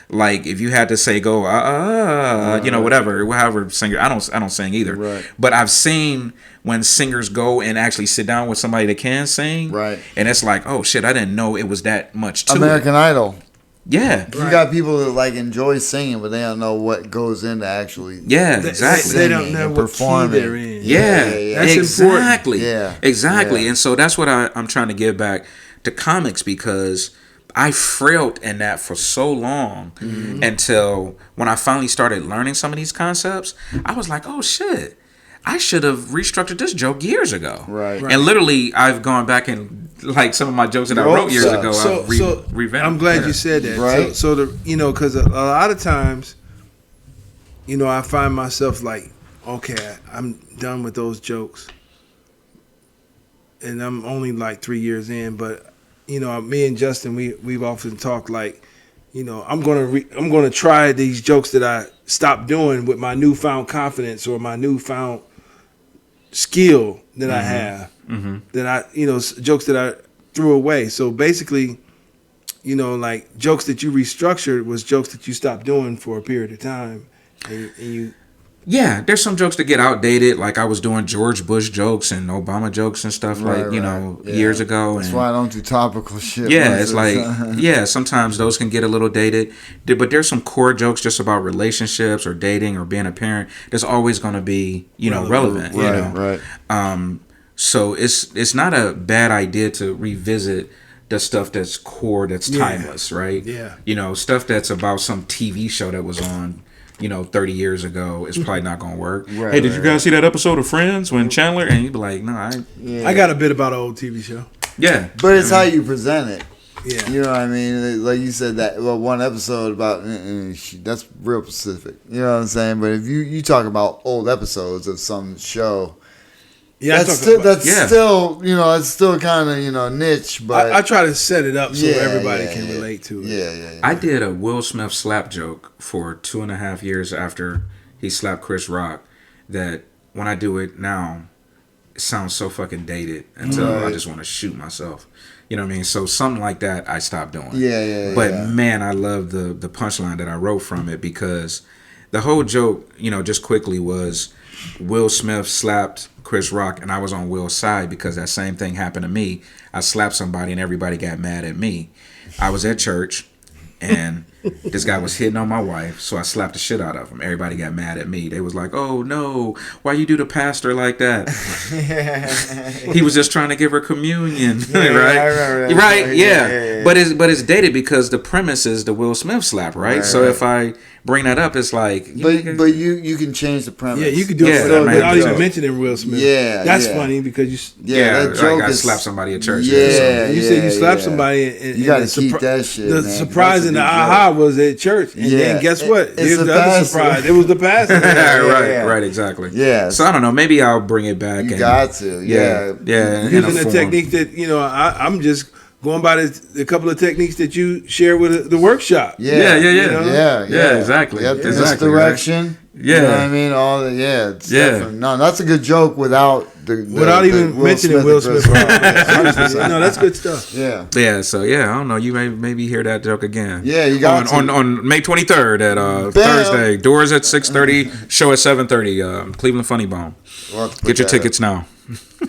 like if you had to say go, whatever, however singer, I don't sing either. Right. But I've seen when singers go and actually sit down with somebody that can sing. Right. And it's like, oh shit, I didn't know it was that much to American Idol. Yeah. You got people that like enjoy singing, but they don't know what goes into actually. Yeah, exactly. They don't know what key they're in. Yeah. That's exactly. important. Yeah. Exactly. Yeah. And so that's what I'm trying to give back to comics because I frailed in that for so long until when I finally started learning some of these concepts, I was like, oh shit, I should have restructured this joke years ago. Right. And literally, I've gone back and like some of my jokes that I wrote years ago, I've revamped. I'm glad you said that. Right. So because a lot of times, I find myself like, okay, I'm done with those jokes, and I'm only like 3 years in, but me and Justin, we've often talked like, I'm gonna try these jokes that I stopped doing with my newfound confidence or my newfound skill that I have, that I jokes that I threw away. So basically, like jokes that you restructured was jokes that you stopped doing for a period of time, and you. Yeah, there's some jokes that get outdated. Like I was doing George Bush jokes and Obama jokes and stuff years ago. That's why I don't do topical shit. Yeah, it's like, sometimes those can get a little dated. But there's some core jokes just about relationships or dating or being a parent that's always going to be, relevant. Right. So it's not a bad idea to revisit does stuff that's core, that's timeless, right? Yeah. You know, stuff that's about some TV show that was on, 30 years ago is probably not gonna work. Right, hey, did you guys see that episode of Friends when Chandler? And you'd be like, no, I got a bit about an old TV show. Yeah. But it's how you present it. Yeah. You know what I mean? Like you said that one episode about that's real specific. You know what I'm saying? But if you talk about old episodes of some show, that's still it's still kind of niche. But I try to set it up so everybody can relate to it. Yeah. I did a Will Smith slap joke for 2.5 years after he slapped Chris Rock. That when I do it now, it sounds so fucking dated until I just want to shoot myself. You know what I mean? So something like that, I stopped doing. But man, I love the punchline that I wrote from it, because the whole joke, just quickly was Will Smith slapped Chris Rock, and I was on Will's side because that same thing happened to me. I slapped somebody and everybody got mad at me. I was at church and this guy was hitting on my wife, so I slapped the shit out of him. Everybody got mad at me. They was like, "Oh no, why you do the pastor like that?" He was just trying to give her communion, right? I remember that. Right? Yeah. But it's dated because the premise is the Will Smith slap, right? So if I bring that up, it's like, but you can change the premise. Yeah, you could do it without even mentioning Will Smith. Yeah, that's funny because that joke I slapped somebody at church. You said you slapped somebody, and you got to keep that shit. The man. surprise and the aha was at church, and then guess what? It was the other surprise. It was the pastor. Right, exactly. Yeah. So I don't know. Maybe I'll bring it back. You got to. Yeah. Using a technique that I'm just going by a couple of techniques that you share with the workshop. Yeah, exactly. Yep, exactly. Misdirection. Right? Yeah. You know what I mean? All the definitely. No, that's a good joke without even mentioning Will Smith. No, that's good stuff. Yeah. Yeah, so I don't know. You may maybe hear that joke again. Yeah, you got on May 23rd at Thursday. Doors at 6:30, show at 7:30. Cleveland Funny Bone. Get your tickets now.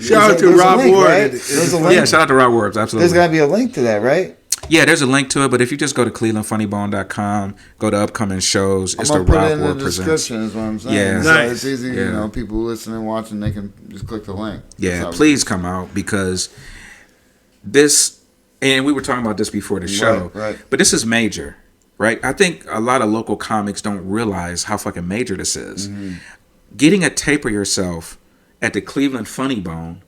Shout out to Rob Ward. Right? There's a link. Yeah, shout out to Rob Ward. Absolutely. There's got to be a link to that, right? Yeah, there's a link to it, but if you just go to clevelandfunnybone.com, go to upcoming shows, it's the Rob Ward Presents. Description is what I'm saying. Yeah. So it's easy, people listening, watching, they can just click the link. Yeah, please come out, because this, and we were talking about this before the show, right. But this is major, right? I think a lot of local comics don't realize how fucking major this is. Mm-hmm. Getting a tape of yourself at the Cleveland Funny Bone,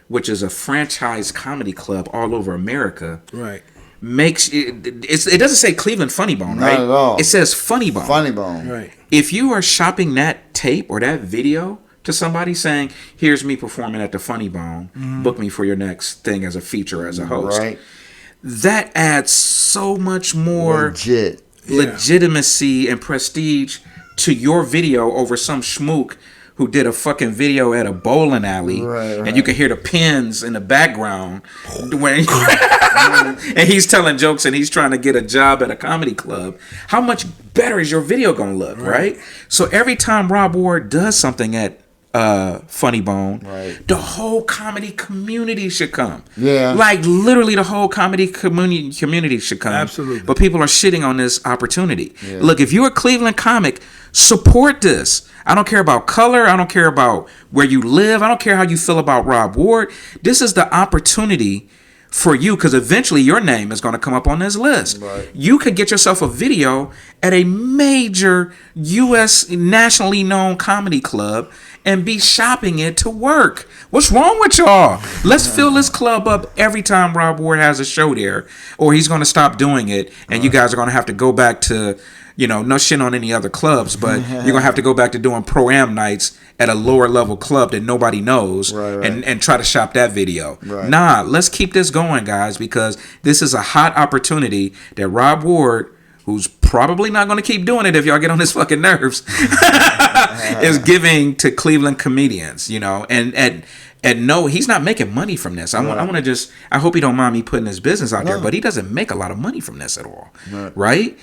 which is a franchise comedy club all over America, right? Makes it doesn't say Cleveland Funny Bone, right? Not at all. It says Funny Bone. Funny Bone. Right. If you are shopping that tape or that video to somebody saying, "Here's me performing at the Funny Bone, book me for your next thing as a feature, as a host," right, that adds so much more legitimacy and prestige to your video over some schmook who did a fucking video at a bowling alley, and you can hear the pins in the background when and he's telling jokes and he's trying to get a job at a comedy club. How much better is your video gonna look, right? So every time Rob Ward does something at Funny Bone, the whole comedy community should come. Yeah, like literally the whole comedy community should come. Absolutely. But people are shitting on this opportunity. Yeah. Look, if you're a Cleveland comic, support this. I don't care about color. I don't care about where you live. I don't care how you feel about Rob Ward. This is the opportunity for you, because eventually your name is going to come up on this list. Right. You could get yourself a video at a major U.S. nationally known comedy club and be shopping it to work. What's wrong with y'all? Let's fill this club up every time Rob Ward has a show there, or he's going to stop doing it, and you guys are going to have to go back to, no shit on any other clubs, but you're going to have to go back to doing pro-am nights at a lower level club that nobody knows, and try to shop that video. Right. Nah, let's keep this going, guys, because this is a hot opportunity that Rob Ward, who's probably not going to keep doing it if y'all get on his fucking nerves, is giving to Cleveland comedians, and no, he's not making money from this. I hope he don't mind me putting his business out there, but he doesn't make a lot of money from this at all, right?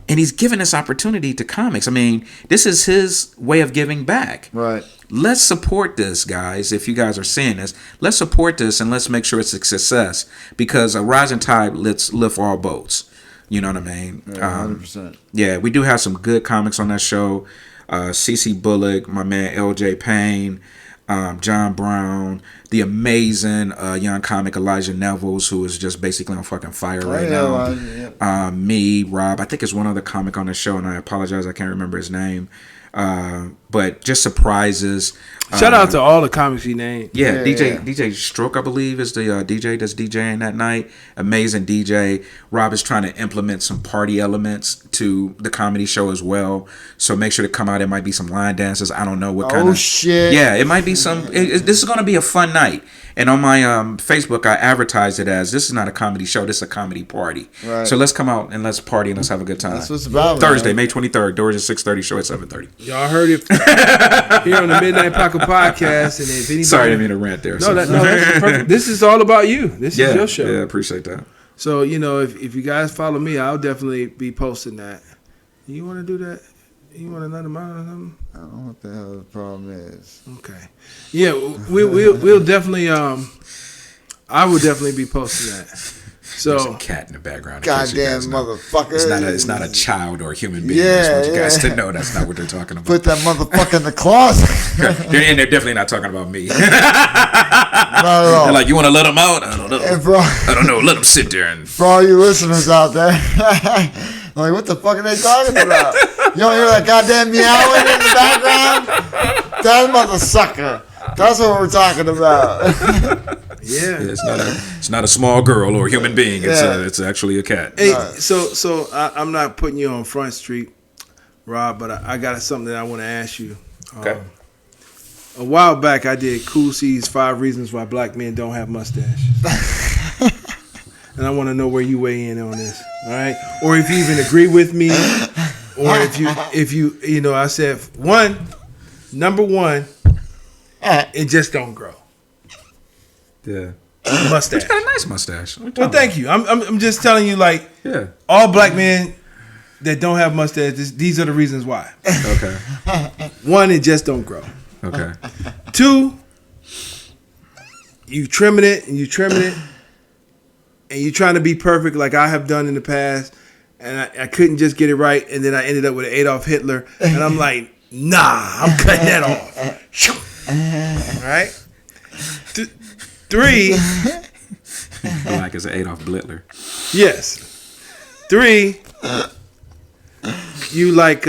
And he's giving this opportunity to comics. I mean, this is his way of giving back. Right. Let's support this, guys. If you guys are seeing this, let's support this and let's make sure it's a success, because a rising tide lifts all boats. You know what I mean? 100%. Yeah, we do have some good comics on that show. CeCe Bullock, my man LJ Payne, John Brown. the amazing young comic Elijah Nevels, who is just basically on fucking fire right now. Me, Rob, I think there's one other comic on the show, and I apologize, I can't remember his name. But just surprises. Shout out to all the comics he named. Yeah, DJ Stroke, I believe, is the DJ that's DJing that night. Amazing DJ. Rob is trying to implement some party elements to the comedy show as well. So make sure to come out. There might be some line dances. I don't know what kind of. Oh, shit. Yeah, it might be some. This is going to be a fun night. And on my Facebook, I advertised it as, this is not a comedy show, this is a comedy party. Right. So let's come out and let's party and let's have a good time. That's what it's about, Thursday, May 23rd, doors at 6:30, show at 7:30. Y'all heard it here on the Midnight Paco Podcast. And if anybody, sorry, I didn't mean to rant there. No, that's perfect. This is all about you. This is your show. Yeah, I appreciate that. So, if you guys follow me, I'll definitely be posting that. You want to do that? You want another mile or something? I don't know what the hell the problem is. Okay. Yeah, we'll definitely. I will definitely be posting that. So there's a cat in the background. Goddamn motherfucker! It's not a child or a human being. I just want you guys to know that's not what they're talking about. Put that motherfucker in the closet. And they're definitely not talking about me. Not at all. They're like, you want to let them out? I don't know. I don't know. Let them sit there and. For all you listeners out there. Like, what the fuck are they talking about? You don't hear that goddamn meowing in the background? That motherfucker. That's what we're talking about. Yeah, it's not a small girl or a human being. It's actually a cat. Hey, so I'm not putting you on Front Street, Rob, but I got something that I want to ask you. Okay. A while back, I did Cool C's 5 Reasons Why Black Men Don't Have Mustaches. And I want to know where you weigh in on this, all right? Or if you even agree with me, or if you I said number one, it just don't grow. Yeah, mustache. You got a nice mustache. Well, thank you. I'm just telling you, like, all black men that don't have mustaches, these are the reasons why. Okay. 1, it just don't grow. Okay. 2, you trimming it. And you're trying to be perfect like I have done in the past, and I couldn't just get it right, and then I ended up with Adolf Hitler, and I'm like, nah, I'm cutting that off. All right? 3. Like it's Adolf Hitler. Yes. 3, you like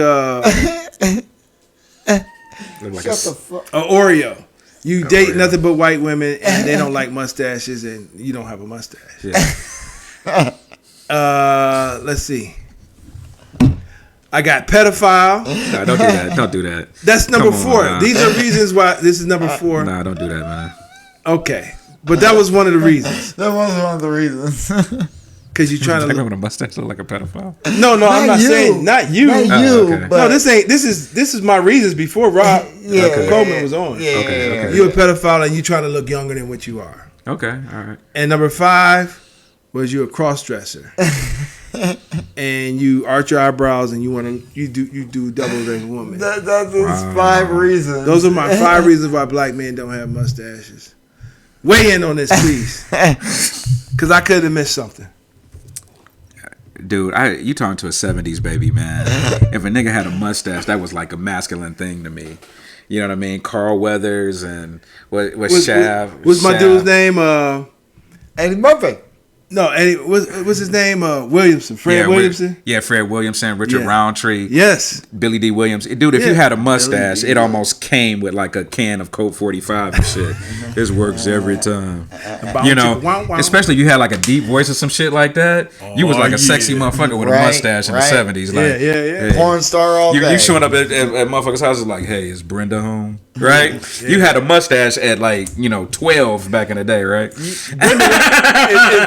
Oreo. You date nothing but white women, and they don't like mustaches, and you don't have a mustache. Yeah. Let's see. I got pedophile. No, don't do that. Don't do that. That's number 4. These are reasons why. This is number 4. Nah, don't do that, man. Okay, but that was one of the reasons. That was one of the reasons. Because you're trying to look with a mustache look like a pedophile. No, I'm not saying not you. Not you. Okay. But no, this is my reasons before Rob Coleman was on. Yeah. Okay. You're a pedophile and you trying to look younger than what you are. Okay, all right. And number 5 was you a cross dresser. And you arch your eyebrows and you do double as a woman. That's 5 reasons. Those are my 5 reasons why black men don't have mustaches. Weigh in on this, please. Because I could have missed something. Dude, you talking to a 70s baby, man. If a nigga had a mustache, that was like a masculine thing to me. You know what I mean? Carl Weathers and Shav. What's my dude's name? Eddie Murphy. No, Eddie. What's his name? Williamson. Fred Williamson. Fred Williamson. Richard Roundtree. Yes. Billy D. Williams. Dude, if you had a mustache, it almost came with like a can of Coke 45 and shit. This works every time. You know, especially if you had like a deep voice or some shit like that. You was like a sexy motherfucker with a mustache in the 70s. Like, yeah. Porn star all day. You showing up at motherfuckers' houses like, hey, is Brenda home? Right? Yeah. You had a mustache at 12 back in the day, right? Brenda,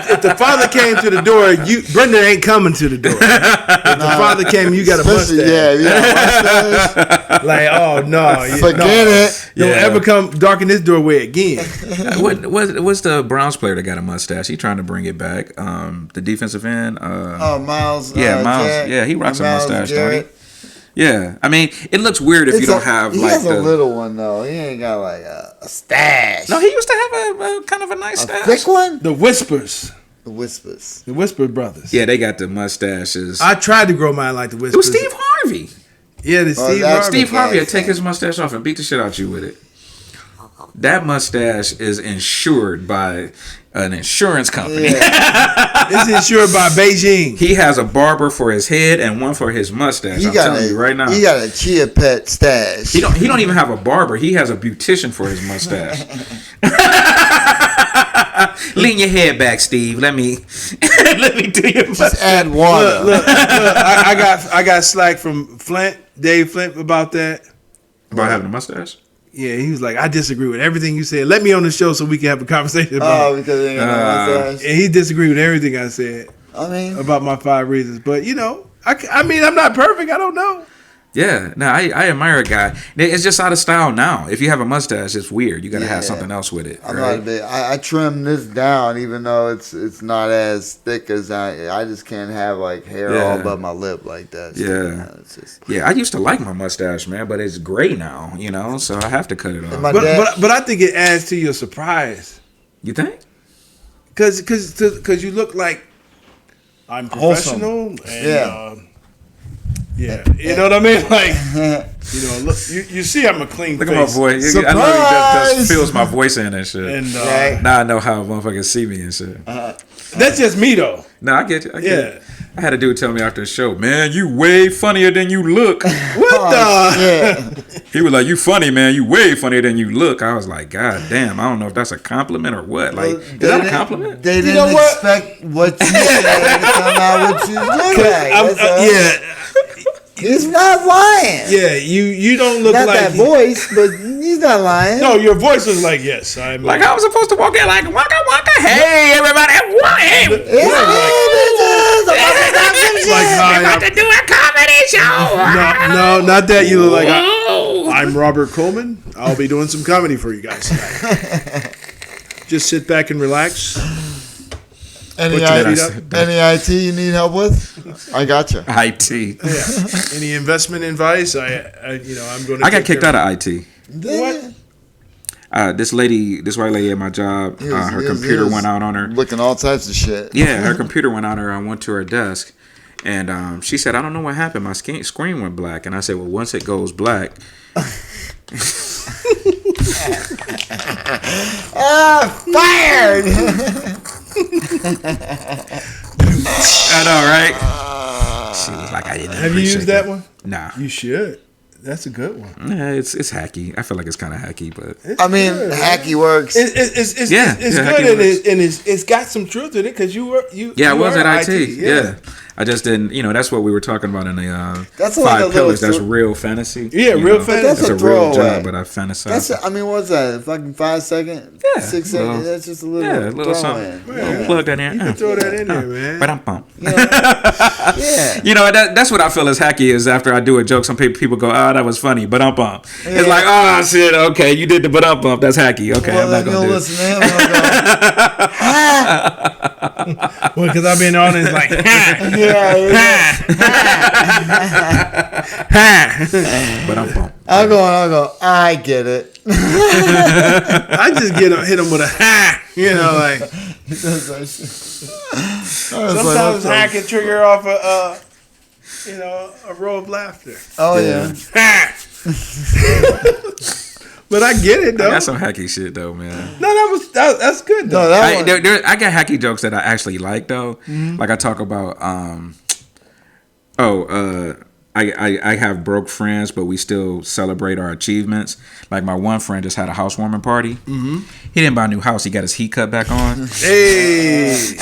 if the father came to the door, Brenda ain't coming to the door. If the father came, you got a mustache. Mustache. Like, oh no, forget it. Don't ever come darken this doorway again. What's the Browns player that got a mustache? He trying to bring it back. The defensive end. Miles. Miles. He rocks a mustache, don't he? Yeah, I mean, it looks weird if you don't have he has a little one though. He ain't got like a stash. No, he used to have a kind of a nice stash. Thick one. The Whispers. The Whisper Brothers. Yeah, they got the mustaches. I tried to grow mine like the Whispers. It was Steve Harvey. Yeah, Steve Harvey. Steve Harvey would take his mustache off and beat the shit out you with it. that mustache is insured by an insurance company. Yeah. It's insured by Beijing. He has a barber for his head and one for his mustache. I'm telling you right now. He got a chia pet stash. He don't even have a barber. He has a beautician for his mustache. Lean your head back, Steve. Let me do your mustache. Just add water. Look, I got slack from Dave Flint about that. About having a mustache? Yeah, he was like, I disagree with everything you said. Let me on the show so we can have a conversation about it. Because he ain't got no mustache. And he disagreed with everything I said I mean, about my 5 reasons. But, I mean, I'm not perfect. I don't know. Yeah, no, I admire a guy. It's just out of style now. If you have a mustache, it's weird. You got to have something else with it. I'm right? not a bit. I trim this down, even though it's not as thick as I just can't have like hair all above my lip like that. Yeah. It's just, Yeah, I used to like my mustache, man, but it's gray now, so I have to cut it off. But I think it adds to your surprise. You think? Because you look like I'm professional. And, yeah, you know what I mean? Like, look, you see I'm a clean Look face. at my voice. Surprise! I know he just feels my voice in and shit. And Now I know how motherfuckers see me and shit. that's just me, though. No, I get you. I get it. I had a dude tell me after the show, man, you way funnier than you look. What the? He was like, you funny, man. You way funnier than you look. I was like, God damn, I don't know if that's a compliment or what. Like, is that a compliment? They didn't expect what you said to come out what you did. He's not lying. Yeah, you don't look Not like that voice, but he's not lying. No, your voice was like, yes, I'm Like I was supposed to walk in like, waka waka, hey everybody, It's we about to do a comedy show. No, not that. You look like I'm Robert Coleman. I'll be doing some comedy for you guys tonight. Just sit back and relax. Any IT you need help with? I got you. IT. Yeah. Any investment advice? I'm going to. I got kicked out of IT. What? This white lady at my job, her computer went out on her. Looking all types of shit. Yeah, her computer went out on her. I went to her desk, and she said, I don't know what happened. My screen went black. And I said, well, once it goes black. Fired! I know, right? She was like, I didn't. Have you used that one? Nah. You should. That's a good one. Yeah, it's hacky. I feel like it's kind of hacky, but I mean, hacky works. It's good and it's got some truth in it because you I was were at IT. Yeah. I just didn't. That's what we were talking about in the That's 5 like a pillars. little That's real fantasy. Yeah, real fantasy. That's It's a a real throwaway. job, but I fantasize. What's that? Fucking 5 seconds? Yeah, 6 seconds? That's just a little Yeah, a little throw something. in. Little plug that in. You can throw that in there, man. But I'm pumped. Yeah. That's what I feel is hacky is after I do a joke, some people go, oh, that was funny, but I'm pumped. It's like, oh, shit, okay, you did the but I'm pumped. That's hacky. Okay, Well, I'm not then going to you'll do listen to him and he'll go, Well, because I've been on it, it's like, But I'm pumped. I'll go, I get it. I just hit him with a ha, like. Sometimes hack can trigger off a row of laughter. Oh, yeah. But I get it though. That's some hacky shit though, man. No, that's good though. No, I got hacky jokes that I actually like though. Mm-hmm. Like I talk about, I have broke friends, but we still celebrate our achievements. Like my one friend just had a housewarming party. Mm-hmm. He didn't buy a new house. He got his heat cut back on. Hey.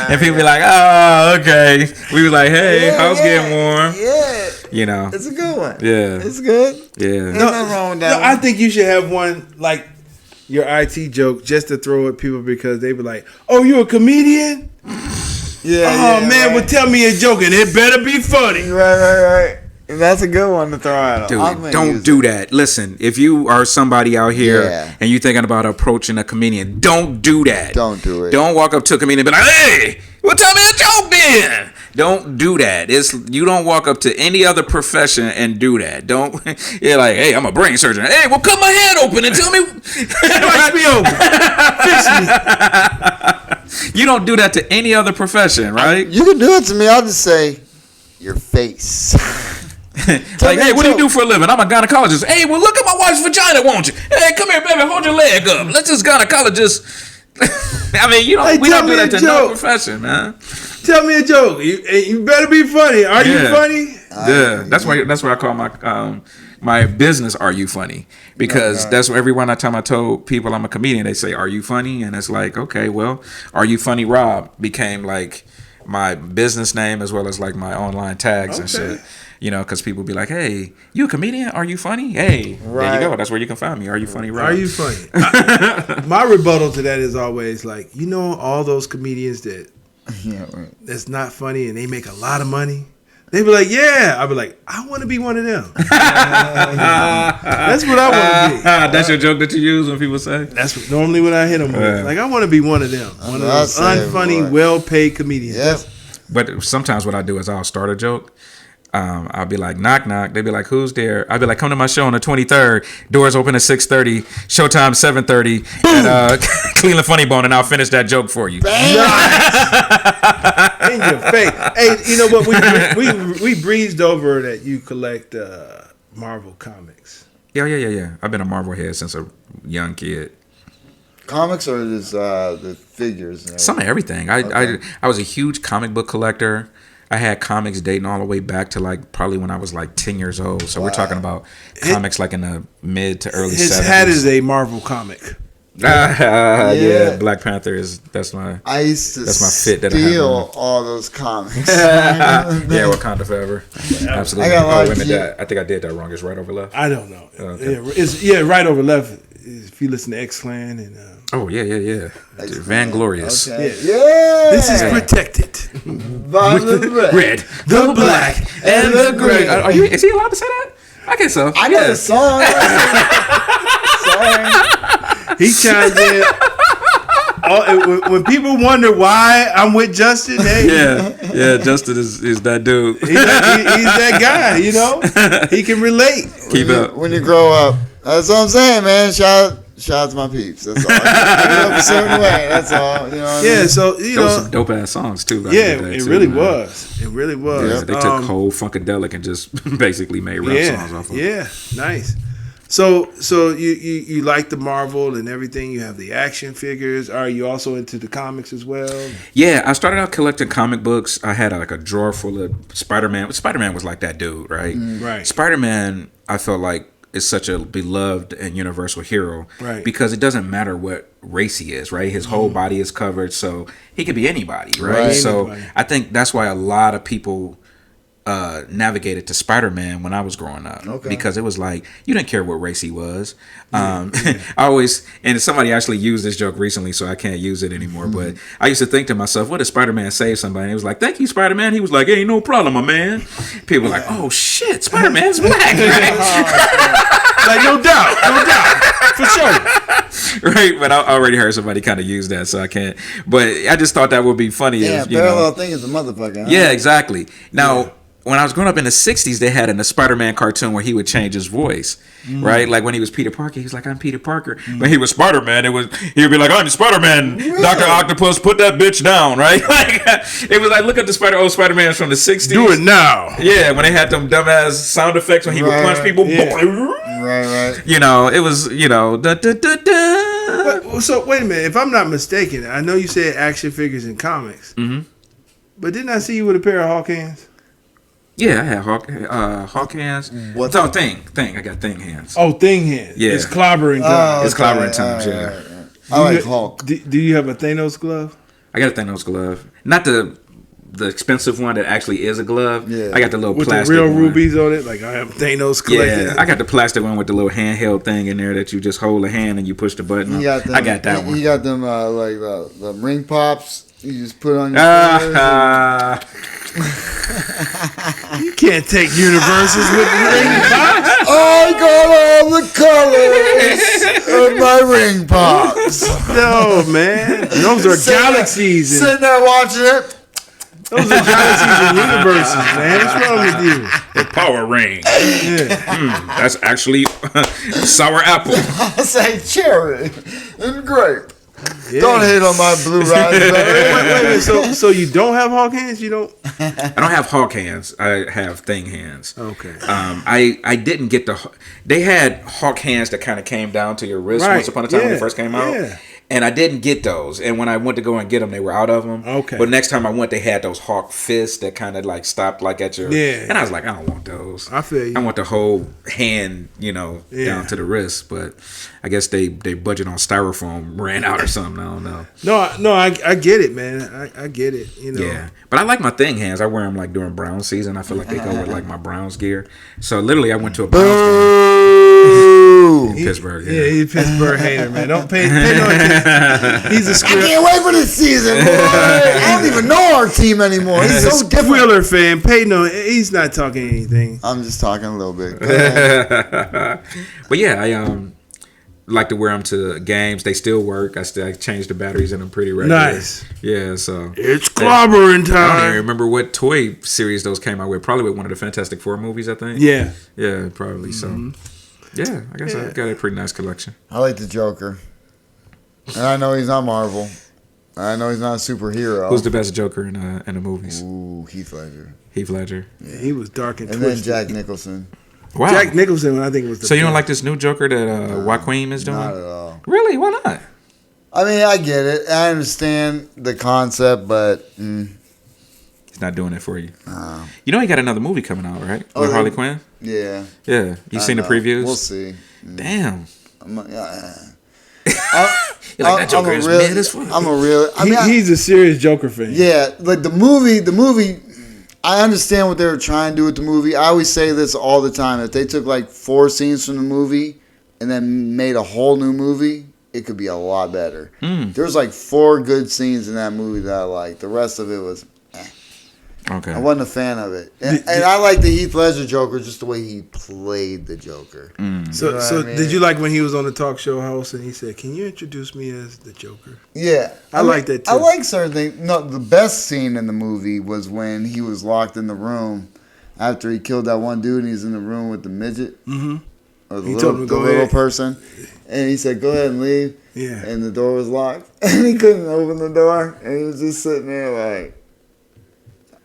And people be like, oh, okay. We was like, hey, house getting warm. Yeah. It's a good one. Yeah. It's good. Yeah. There's nothing wrong with that one. I think you should have one like your IT joke just to throw at people because they be like, oh, you a comedian? Man, right. well, tell me a joke and it better be funny. Right. That's a good one to throw out. Dude, don't do that. Listen, if you are somebody out here and you're thinking about approaching a comedian, don't do that. Don't do it. Don't walk up to a comedian and be like, hey, well, tell me a joke then. Don't do that. You don't walk up to any other profession and do that. You're like, hey, I'm a brain surgeon. Hey, well, cut my head open and tell me. Watch me open. Fix me. You don't do that to any other profession, right? You can do it to me. I'll just say, your face. Like, hey, what do you do for a living? I'm a gynecologist. Hey, well, look at my wife's vagina, won't you? Hey, come here, baby, hold your leg up. Let's just gynecologist. I mean, you know, Hey, we tell don't do me that a to no joke. profession, man. Tell me a joke. You better be funny. Are you Yeah. funny? Yeah, that's why I call my business "Are You Funny?" Because that's what everyone I told people I'm a comedian, they say "Are you funny?" And it's like, okay, well, "Are You Funny Rob" became like my business name as well as like my online tags and shit. You know, because people be like, "Hey, you a comedian? Are you funny?" Hey, there you go. That's where you can find me. Are you funny, Rob? Are you funny? My rebuttal to that is always like, you know, all those comedians that's not funny and they make a lot of money. They be like, yeah. I be like, I want to be one of them. That's what I want to be. That's your joke that you use when people say. That's normally what I hit them with. Like, I want to be one of them. One of those unfunny, well-paid comedians. Yep. But sometimes what I do is I'll start a joke. I'll be like, knock, knock. They'd be like, who's there? I'll be like, come to my show on the 23rd. Doors open at 6:30. Showtime 7:30. At Cleveland Funny Bone, and I'll finish that joke for you. In your face. Hey, you know what? We breezed over that you collect Marvel comics. Yeah. I've been a Marvel head since a young kid. Comics or just the figures? Some of everything. I was a huge comic book collector. I had comics dating all the way back to like probably when I was like 10 years old. So we're talking about comics like in the mid to early 70s. His hat is a Marvel comic. Yeah, Black Panther that's my I used to fit that I have steal on. all those comics. Yeah, Wakanda Forever. Absolutely. I got a lot Oh, of wait a minute, shit. I think I did that wrong. It's right over left. I don't know. Okay. Yeah, it's right over left. If you listen to X-Clan and Oh, yeah. Van Glorious. Okay. Yeah. Yeah. This is protected. Violet red. Red, the black, and the gray. Is he allowed to say that? I guess so. I know the song. Sorry. He chimes in. When people wonder why I'm with Justin, hey, Yeah. Justin is that dude. he's that guy. You know, he can relate. Keep up. When you grow up, that's what I'm saying, man. Shout out to my peeps. That's all. I grew up a certain way. That's all. You know what I mean? So you Those know, some dope ass songs too. Back yeah, in the day, it too, really man. was. It really was. Yeah, they took whole Funkadelic and just basically made rap songs off of it. Yeah, nice. So you like the Marvel and everything. You have the action figures. Are you also into the comics as well? Yeah, I started out collecting comic books. I had like a drawer full of Spider-Man. Spider-Man was like that dude, right? Right. Spider-Man, I felt like is such a beloved and universal hero, right? Because it doesn't matter what race he is, right? His whole body is covered, so he could be anybody, right? So Anybody. I think that's why a lot of people navigated to Spider-Man when I was growing up, because it was like you didn't care what race he was. I always, and somebody actually used this joke recently, so I can't use it anymore. But I used to think to myself, what if Spider-Man saved somebody? And it was like, thank you, Spider-Man. He was like, hey, no problem, my man. People were like, oh shit, Spider-Man's black, right? Like no doubt, for sure. Right, but I already heard somebody kind of use that, so I can't. But I just thought that would be funny. Yeah, if, you parallel know, thing is a motherfucker. Huh? Yeah, exactly. Now, when I was growing up in the 60s, they had in the Spider-Man cartoon where he would change his voice, right? Like when he was Peter Parker, he was like, I'm Peter Parker. When he was Spider-Man, he would be like, I'm Spider-Man, Really? Dr. Octopus, put that bitch down, right? Like, it was like, look at the old Spider-Mans from the 60s. Do it now. Yeah, when they had them dumbass sound effects when he would punch people. Yeah. Right. You know, it was, you know, da-da-da-da. So wait a minute. If I'm not mistaken, I know you said action figures and comics, but didn't I see you with a pair of Hawk hands? Yeah, I had hawk hands. What's no, thing. I got thing hands. Oh, thing hands. Yeah. It's clobbering time. It's clobbering times, yeah. I like Hulk. Do you have a Thanos glove? I got a Thanos glove. Not the expensive one that actually is a glove. Yeah. I got the little With plastic the real one. rubies on it? Like I have Thanos collected. Yeah, I got the plastic one with the little handheld thing in there that you just hold a hand and you push the button on. You got them, I got that one. You got them like the ring pops. You just put on your fingers. You can't take universes with ring pops. I got all the colors of my ring pops. No, man. Those are galaxies. Sitting there watching it. Those are galaxies and universes, man. What's wrong with you? The power ring. Yeah. That's actually sour apple. I say cherry and grape. Yeah. Don't hate on my blue raspberry. Wait, so you don't have hawk hands? You don't? I don't have hawk hands. I have thing hands. Okay. I didn't get the. They had hawk hands that kind of came down to your wrist once upon a time when they first came out. Yeah. And I didn't get those. And when I went to go and get them, they were out of them. Okay. But next time I went, they had those hawk fists that kind of like stopped like at your. Yeah. And I was like, I don't want those. I feel you. I want the whole hand, down to the wrist. But I guess they budget on styrofoam ran out or something. I don't know. No, I get it, man. I get it. Yeah. But I like my thing hands. I wear them like during Brown season. I feel like they go with like my Browns gear. So literally, I went to a Browns game in Pittsburgh. Yeah, he's a Pittsburgh hater, man. Don't pay no attention. He's a I can't wait for this season, boy. I don't even know our team anymore. He's so different. Wheeler fan. He's not talking anything. I'm just talking a little bit. But yeah, I like to wear them to games. They still work. I change the batteries in them pretty regularly. Nice. Yeah, so it's clobbering time. I don't even remember what toy series those came out with. Probably with one of the Fantastic Four movies, I think. Yeah. Yeah, probably. So yeah, I guess I got a pretty nice collection. I like the Joker. And I know he's not Marvel. I know he's not a superhero. Who's the best Joker in the movies? Ooh, Heath Ledger. Heath Ledger. Yeah, he was dark and twisted. twisted. Then Jack Nicholson. Wow. Jack Nicholson, I think was the So you don't like this new Joker that Joaquin is doing? Not at all. Really? Why not? I mean, I get it. I understand the concept, but he's not doing it for you. You know he got another movie coming out, right? With Harley Quinn? Yeah. Yeah. You seen the previews? We'll see. Damn. You're like, that Joker is mad as fuck. He's a serious Joker fan. Yeah, like the movie, I understand what they were trying to do with the movie. I always say this all the time. If they took like 4 scenes from the movie and then made a whole new movie, it could be a lot better. There's like 4 good scenes in that movie that I liked. The rest of it was okay. I wasn't a fan of it. And I like the Heath Ledger Joker, just the way he played the Joker. So I mean? Did you like when he was on the talk show host and he said, "Can you introduce me as the Joker?" Yeah. I like that too. I like certain things. No, the best scene in the movie was when he was locked in the room after he killed that one dude and he's in the room with the midget. Mm-hmm. Or the little person. And he said, "Go ahead and leave." Yeah. And the door was locked. And he couldn't open the door. And he was just sitting there like,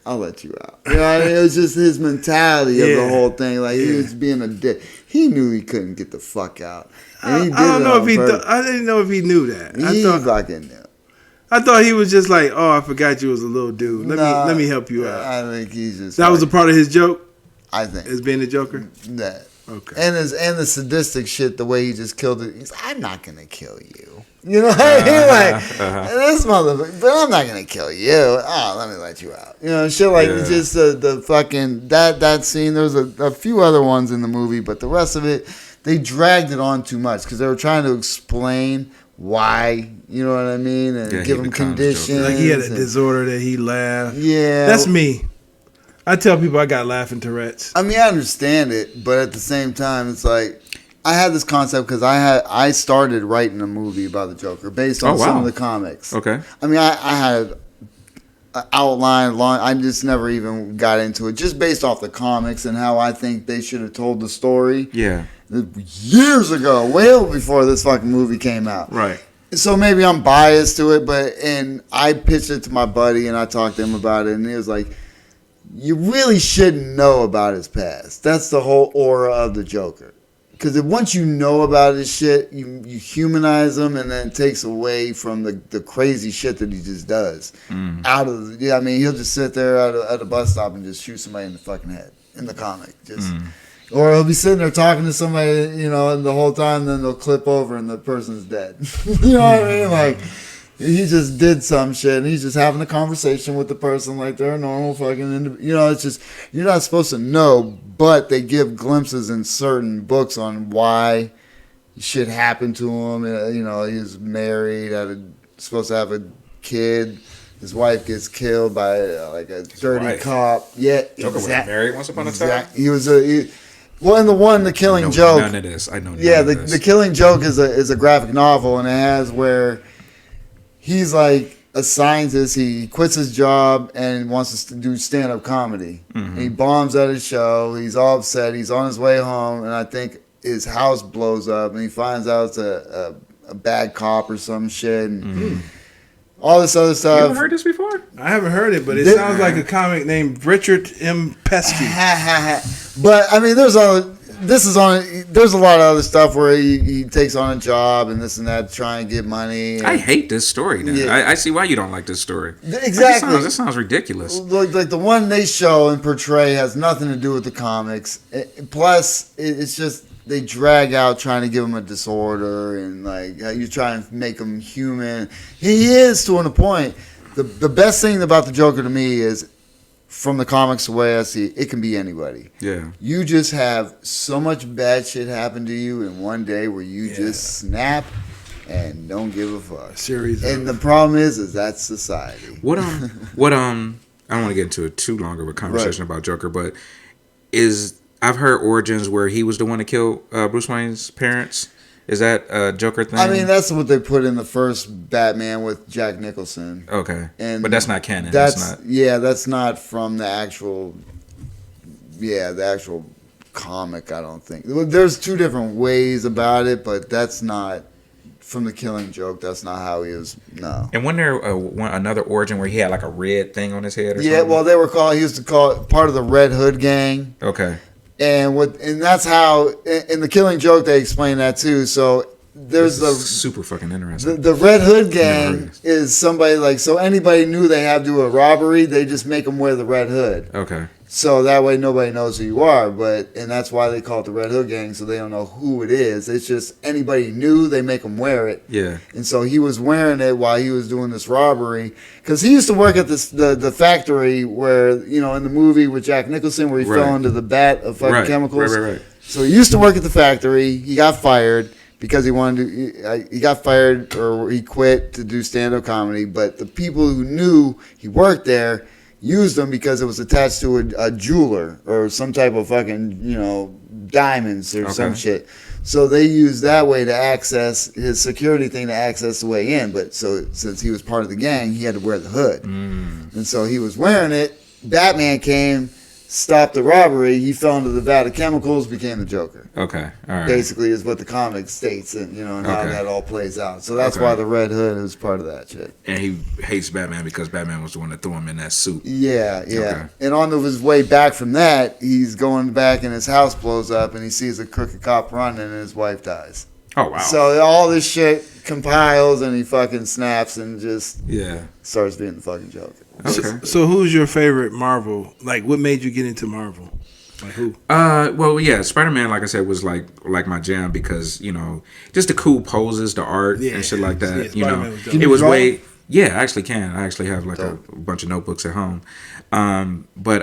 I'll let you out. You know what I mean? It was just his mentality of the whole thing. Like, he was being a dick. He knew he couldn't get the fuck out. And he did I didn't know if he knew that. He fucking knew. I thought he was just like, "Oh, I forgot you was a little dude. Let me help you out." I think he's just that was a part of his joke. I think as being the Joker. That okay. And the sadistic shit, the way he just killed it. He's, "I'm not gonna kill you." You know what I mean? Like this motherfucker, but I'm not gonna kill you. Oh, let me let you out. You know, shit like just the fucking that scene. There's a few other ones in the movie, but the rest of it, they dragged it on too much because they were trying to explain why, you know what I mean, and give him conditions. Like he had a disorder that he laughed. Yeah, that's me. I tell people I got laughing Tourette's. I mean, I understand it, but at the same time, it's like I had this concept because I started writing a movie about the Joker based on some of the comics. Okay. I mean, I had an outline long. I just never even got into it, just based off the comics and how I think they should have told the story. Yeah. Years ago, way before this fucking movie came out. Right. So maybe I'm biased to it, and I pitched it to my buddy and I talked to him about it, and he was like, "You really shouldn't know about his past. That's the whole aura of the Joker. Because once you know about his shit, you humanize him, and then it takes away from the crazy shit that he just does. I mean, he'll just sit there at a bus stop and just shoot somebody in the fucking head in the comic. Or he'll be sitting there talking to somebody, you know, and the whole time, then they'll clip over and the person's dead. You know what I mean? Like, he just did some shit, and he's just having a conversation with the person like they're a normal fucking, you know, it's just, you're not supposed to know, but they give glimpses in certain books on why shit happened to him. You know, he was married, supposed to have a kid. His wife gets killed by like a dirty cop. Yeah, Joker was married once upon a time. He was well, in the Killing Joke. None of this. I know. Yeah, the Killing Joke is a graphic novel, and it has where he's like a scientist. He quits his job and wants to do stand-up comedy. And he bombs at his show. He's all upset. He's on his way home, and I think his house blows up, and he finds out it's a a bad cop or some shit, and all this other stuff. You ever heard this before? I haven't heard it, but it sounds like a comic named Richard M. Pesky. But I mean, there's a lot of other stuff where he takes on a job and this and that to try and get money. I hate this story now. Yeah. I see why you don't like this story. Exactly. That sounds ridiculous. Like the one they show and portray has nothing to do with the comics. Plus, it's just they drag out trying to give him a disorder and like you try and make him human. He is to a point. The best thing about the Joker to me is, from the comics, the way I see it, it can be anybody. Yeah. You just have so much bad shit happen to you in one day where you just snap and don't give a fuck. And the problem is that's society. I don't want to get into too long of a conversation about Joker, but I've heard origins where he was the one to kill Bruce Wayne's parents. Is that a Joker thing? I mean, that's what they put in the first Batman with Jack Nicholson. Okay, but that's not canon. That's not from the actual comic. I don't think. There's two different ways about it, but that's not from the Killing Joke. That's not how he is. No. And wasn't there another origin where he had like a red thing on his head or something? Yeah, well, he used to call it part of the Red Hood gang. Okay. And that's how in the Killing Joke they explain that too. So there's super fucking interesting. The Red Hood gang is somebody like, so anybody knew they had to do a robbery, they just make them wear the red hood. Okay. So that way nobody knows who you are, and that's why they call it the Red Hood gang, so they don't know who it is. It's just anybody new, they make them wear it. Yeah. And so he was wearing it while he was doing this robbery, because he used to work at the factory where, in the movie with Jack Nicholson where he fell into the vat of fucking chemicals. Right. So he used to work at the factory. He got fired because he got fired or he quit to do stand-up comedy, but the people who knew he worked there used them because it was attached to a jeweler or some type of fucking, diamonds or some shit. So they used that way to access his security thing to access the way in. But so since he was part of the gang, he had to wear the hood. And so he was wearing it. Batman came, stopped the robbery. He fell into the vat of chemicals, became the Joker. Okay. All right. Basically is what the comic states and, and how that all plays out. So that's why the Red Hood is part of that shit. And he hates Batman because Batman was the one that threw him in that suit. Yeah. Okay. And on his way back from that, he's going back and his house blows up and he sees a crooked cop running and his wife dies. Oh, wow. So all this shit compiles and he fucking snaps and just starts being the fucking Joker. Okay. So who's your favorite Marvel? Like, what made you get into Marvel? Like who? Well, yeah, Spider-Man, like I said, was like my jam because, just the cool poses, the art and shit like that. It was way. Yeah, I actually can. I actually have like a bunch of notebooks at home. But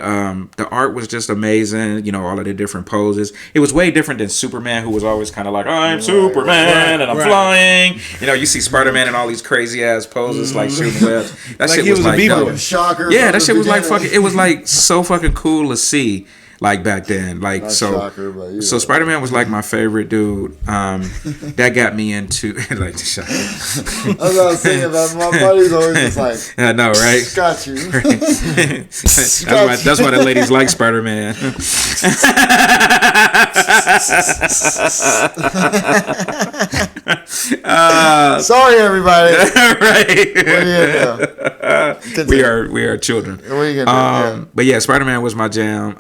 the art was just amazing. All of the different poses. It was way different than Superman, who was always kind of like, I'm Superman and I'm flying. You see Spider-Man in all these crazy ass poses, like shooting webs. That shit was like shocker. Yeah, that shit was like fucking. It was like so fucking cool to see. Like back then, like so Spider-Man was like my favorite dude. That got me into like the shocker. That's what I was saying about my buddies always just like, I know, right? Got you. That's why the ladies like Spider-Man. Sorry, everybody. Right. We are children. What are you gonna do? But yeah, Spider-Man was my jam.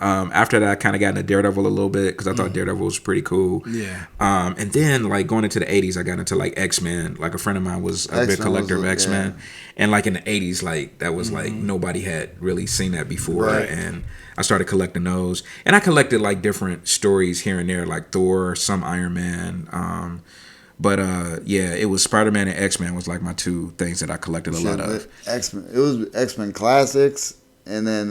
After that, I kind of got into Daredevil a little bit because I thought Daredevil was pretty cool. Yeah. And then, like, going into the 80s, I got into, like, X-Men. Like, a friend of mine was a big collector of X-Men. Yeah. And, like, in the 80s, like, that was, like, nobody had really seen that before. Right. And I started collecting those. And I collected, like, different stories here and there, like Thor, some Iron Man. But it was Spider-Man and X-Men was, like, my two things that I collected a lot of. X-Men. It was X-Men Classics. And then,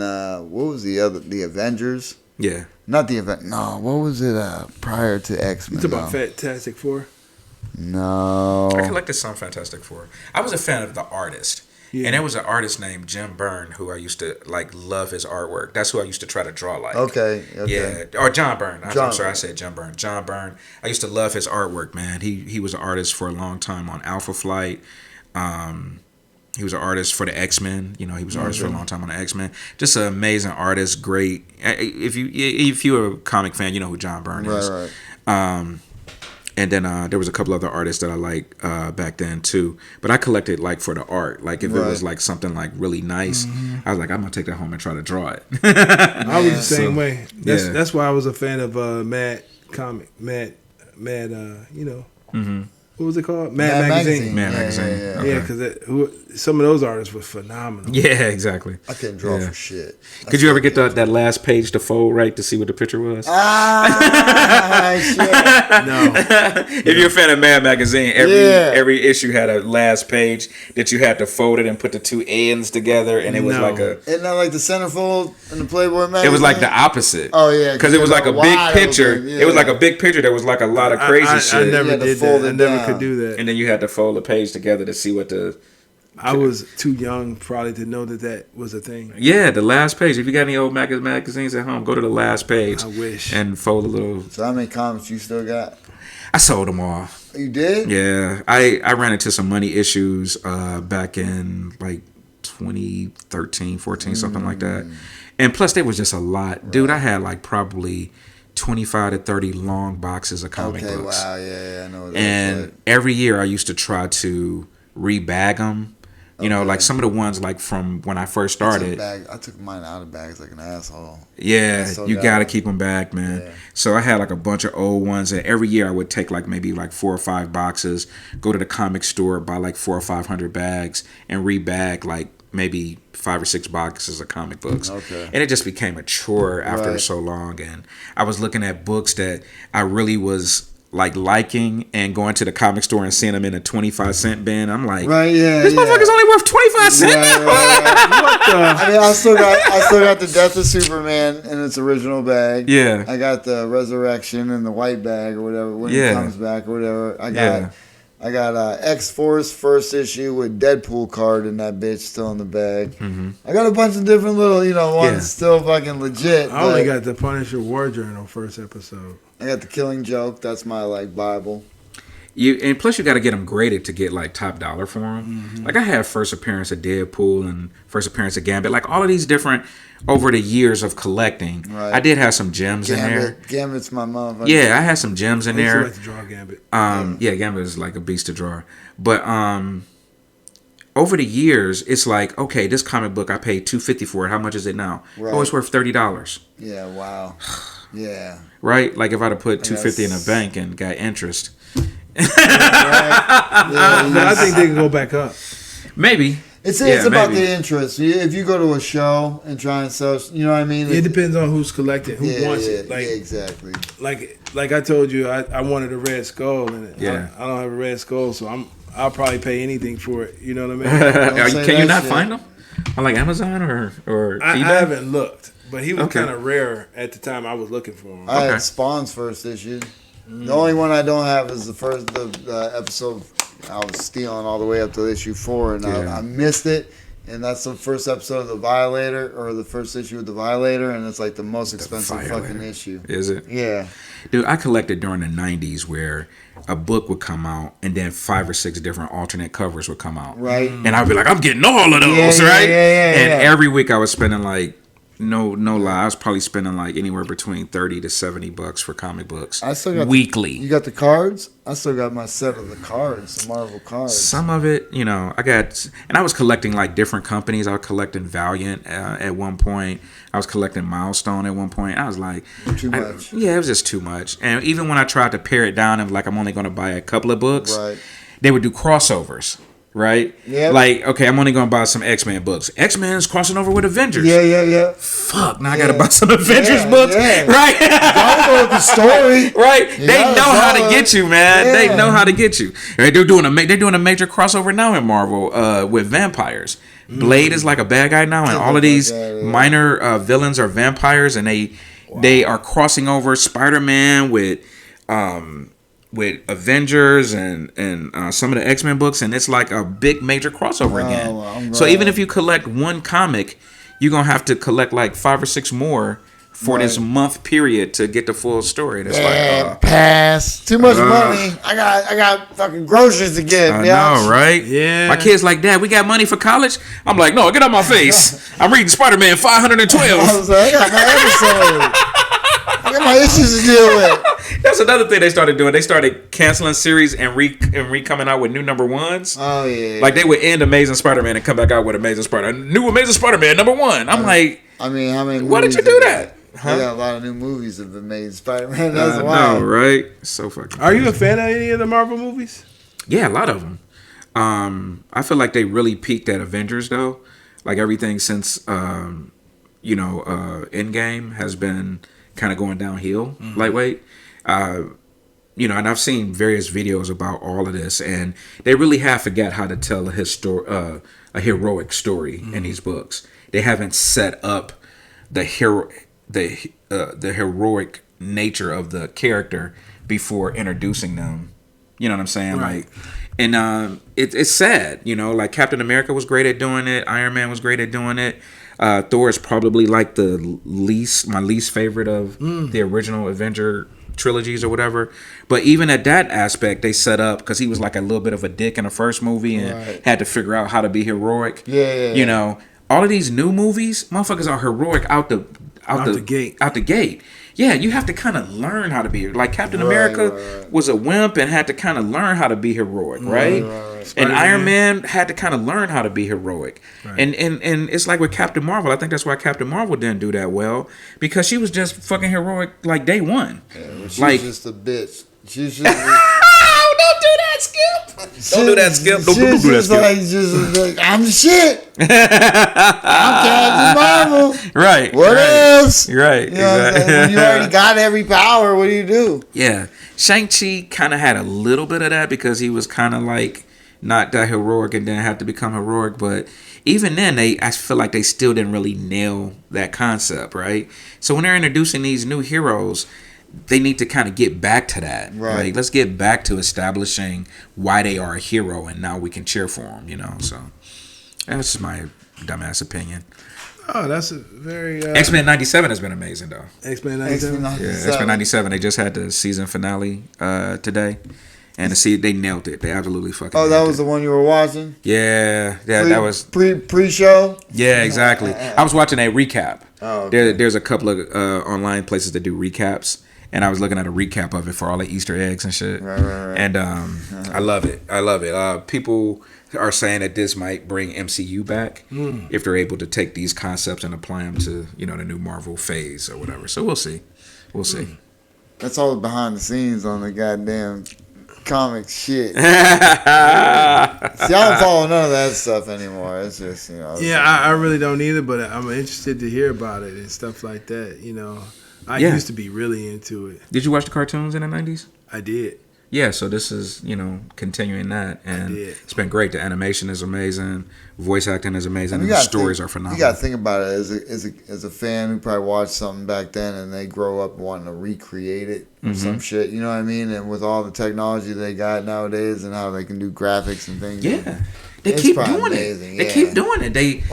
what was the other? The Avengers? Yeah. Not the event. No, what was it prior to X-Men? It's about Fantastic Four? No. I collected some Fantastic Four. I was a fan of the artist. Yeah. And there was an artist named Jim Byrne who I used to, like, love his artwork. That's who I used to try to draw like. Okay. Yeah. Or John Byrne. I'm sorry, I said Jim Byrne. John Byrne. I used to love his artwork, man. He was an artist for a long time on Alpha Flight. He was an artist for the X-Men. He was an artist for a long time on the X-Men. Just an amazing artist, great. If you're a comic fan, you know who John Byrne is. Right. And then there was a couple other artists that I liked back then too. But I collected like for the art. Like if it was like something like really nice, I was like, I'm gonna take that home and try to draw it. I was the same way. That's why I was a fan of Mad. What was it called? Mad Magazine. Mad Magazine. Yeah, because some of those artists were phenomenal. Yeah, exactly. I couldn't draw for shit. Could you ever get that last page to fold right to see what the picture was? Shit. No. If you're a fan of Mad Magazine, every issue had a last page that you had to fold it and put the two ends together, and it was like a. Isn't that like the centerfold in the Playboy magazine? It was like the opposite. Oh yeah, because it was like a big picture. Open, It was like a big picture. There was like a lot of crazy shit. I never did that. I never could do that. And then you had to fold the page together to see what the. I was too young probably to know that was a thing. Yeah, the last page. If you got any old magazines at home, go to the last page. I wish. And fold a little. So how many comics you still got? I sold them all. You did? Yeah, I ran into some money issues back in like 2013, 14, something like that. And plus, there was just a lot, dude. I had like probably 25 to 30 long boxes of comic books. Okay, wow, yeah, I know. And every year I used to try to rebag them. You know, like some of the ones like from when I first started. I took mine out of bags like an asshole. Yeah, you got to keep them back, man. Yeah. So I had like a bunch of old ones, and every year I would take like maybe like 4 or 5 boxes, go to the comic store, buy like 400 or 500 bags, and rebag like maybe 5 or 6 boxes of comic books. Okay. And it just became a chore after so long. And I was looking at books that I really was like liking and going to the comic store and seeing them in a 25-cent bin. I'm like, this motherfucker's only worth 25 cents now. What the? I mean, I still got the Death of Superman in its original bag. Yeah. I got the Resurrection in the white bag or whatever when it comes back or whatever. I got X-Force first issue with Deadpool card in that bitch still in the bag. Mm-hmm. I got a bunch of different little, ones still fucking legit. I only got the Punisher War Journal first episode. I got the Killing Joke. That's my like Bible. And plus you got to get them graded to get like top dollar for them. Mm-hmm. Like I had first appearance of Deadpool and first appearance of Gambit. Like all of these different over the years of collecting. Right. I did have some gems in there. Gambit's my motherfucker. Yeah, I had some gems in there. I used to like to draw Gambit. Yeah, Gambit is like a beast to draw. But over the years, it's like, okay, this comic book I paid $250 for it. How much is it now? Right. Oh, it's worth $30. Yeah, wow. Yeah. Right? Like if I'd have put $250 in a bank and got interest. I think they can go back up. Maybe. It's about the interest. If you go to a show and try and sell, you know what I mean? It depends on who's collecting, who wants it. Like, exactly. Like I told you, I wanted a Red Skull, and I don't have a Red Skull, so I'll probably pay anything for it. You know what I mean? Can you not find them on like Amazon or eBay? I haven't looked, but he was kind of rare at the time I was looking for him. I had Spawn's first issue. The only one I don't have is the episode I was stealing all the way up to issue 4, and I missed it. And that's the first episode of The Violator, or the first issue of The Violator, and it's like the most expensive fucking issue. Is it? Yeah. Dude, I collected during the 90s where a book would come out and then 5 or 6 different alternate covers would come out. Right. And I'd be like, I'm getting all of those, right? And every week I was spending like, no lie, I was probably spending like anywhere between $30 to $70 for comic books. I still got weekly. You got the cards? I still got my set of the cards, the Marvel cards. Some of it, I got, and I was collecting like different companies. I was collecting Valiant at one point. I was collecting Milestone at one point. I was like, too much. It was just too much. And even when I tried to pare it down and like I'm only going to buy a couple of books, they would do crossovers. Right? Yeah. Like, okay, I'm only going to buy some X-Men books. X-Men's crossing over with Avengers. Yeah. Fuck, now I got to buy some Avengers books. Yeah. Right? Don't go with the story. Right? They know how to get you, man. Yeah. They know how to get you. Right? They're doing a major crossover now in Marvel with vampires. Blade is like a bad guy now, and all of these minor villains are vampires, and they are crossing over Spider-Man with Avengers and some of the X-Men books, and it's like a big major crossover again. So even if you collect one comic, you're gonna have to collect like 5 or 6 more for this month period to get the full story. That's pass. Too much money. I got fucking groceries to get. I know, right? Yeah. My kid's like, Dad, we got money for college? I'm like, no, get out my face. I'm reading Spider-Man 512. I was like, I got my episode. I got my issues to deal with. That's another thing they started doing. They started canceling series and re coming out with new number ones. Oh yeah. Like they would end Amazing Spider-Man and come back out with new Amazing Spider-Man number 1. I'm like, I mean, how many? Why did you do that? Huh? They got a lot of new movies of Amazing Spider-Man. That's why. No, right? So fucking. Are you a fan of any of the Marvel movies? Yeah, a lot of them. I feel like they really peaked at Avengers though. Like everything since Endgame has been kind of going downhill, lightweight. And I've seen various videos about all of this, and they really have forgot how to tell a heroic story in these books. They haven't set up the heroic nature of the character before introducing them. You know what I'm saying? Right. Like, and it's sad. Like Captain America was great at doing it. Iron Man was great at doing it. Thor is probably like my least favorite of the original Avenger trilogies or whatever. But even at that aspect, they set up, because he was like a little bit of a dick in the first movie and had to figure out how to be heroic. Yeah. All of these new movies, motherfuckers are heroic out the gate. Yeah, you have to kind of learn how to be like Captain America was a wimp and had to kind of learn how to be heroic, right? And Iron Man had to kind of learn how to be heroic. Right. And it's like with Captain Marvel. I think that's why Captain Marvel didn't do that well, because she was just fucking heroic like day one. Yeah, she's just a bitch. She's just don't do that, Skip. Don't do that, Skip. Don't do that, Skip. I'm shit. I'm Captain Marvel. Right. What else? Right. Exactly. When you already got every power, what do you do? Yeah. Shang-Chi kind of had a little bit of that because he was kind of like not that heroic and didn't have to become heroic. But even then, I feel like they still didn't really nail that concept, right? So when they're introducing these new heroes, they need to kind of get back to that. Right. Like, let's get back to establishing why they are a hero, and now we can cheer for them, So that's just my dumbass opinion. Oh, that's a very... X-Men 97 has been amazing, though. X-Men 97? Yeah, X-Men 97. They just had the season finale today. And they nailed it. They absolutely fucking nailed it. Oh, that was the one you were watching? Yeah. That was... Pre-show? Yeah, exactly. I was watching a recap. Oh, okay. There's a couple of online places that do recaps. And I was looking at a recap of it for all the Easter eggs and shit. Right. And I love it. People are saying that this might bring MCU back if they're able to take these concepts and apply them to, the new Marvel phase or whatever. So we'll see. That's all behind the scenes on the goddamn comic shit. See, I don't follow none of that stuff anymore. It's just, Yeah, I really don't either, but I'm interested to hear about it and stuff like that, I used to be really into it. Did you watch the cartoons in the 90s? I did. Yeah, so this is, continuing that. And it's been great. The animation is amazing. Voice acting is amazing. And the stories are phenomenal. You got to think about it as a fan who probably watched something back then and they grow up wanting to recreate it or some shit. You know what I mean? And with all the technology they got nowadays and how they can do graphics and things. Yeah. They keep doing it. They keep doing it. Money.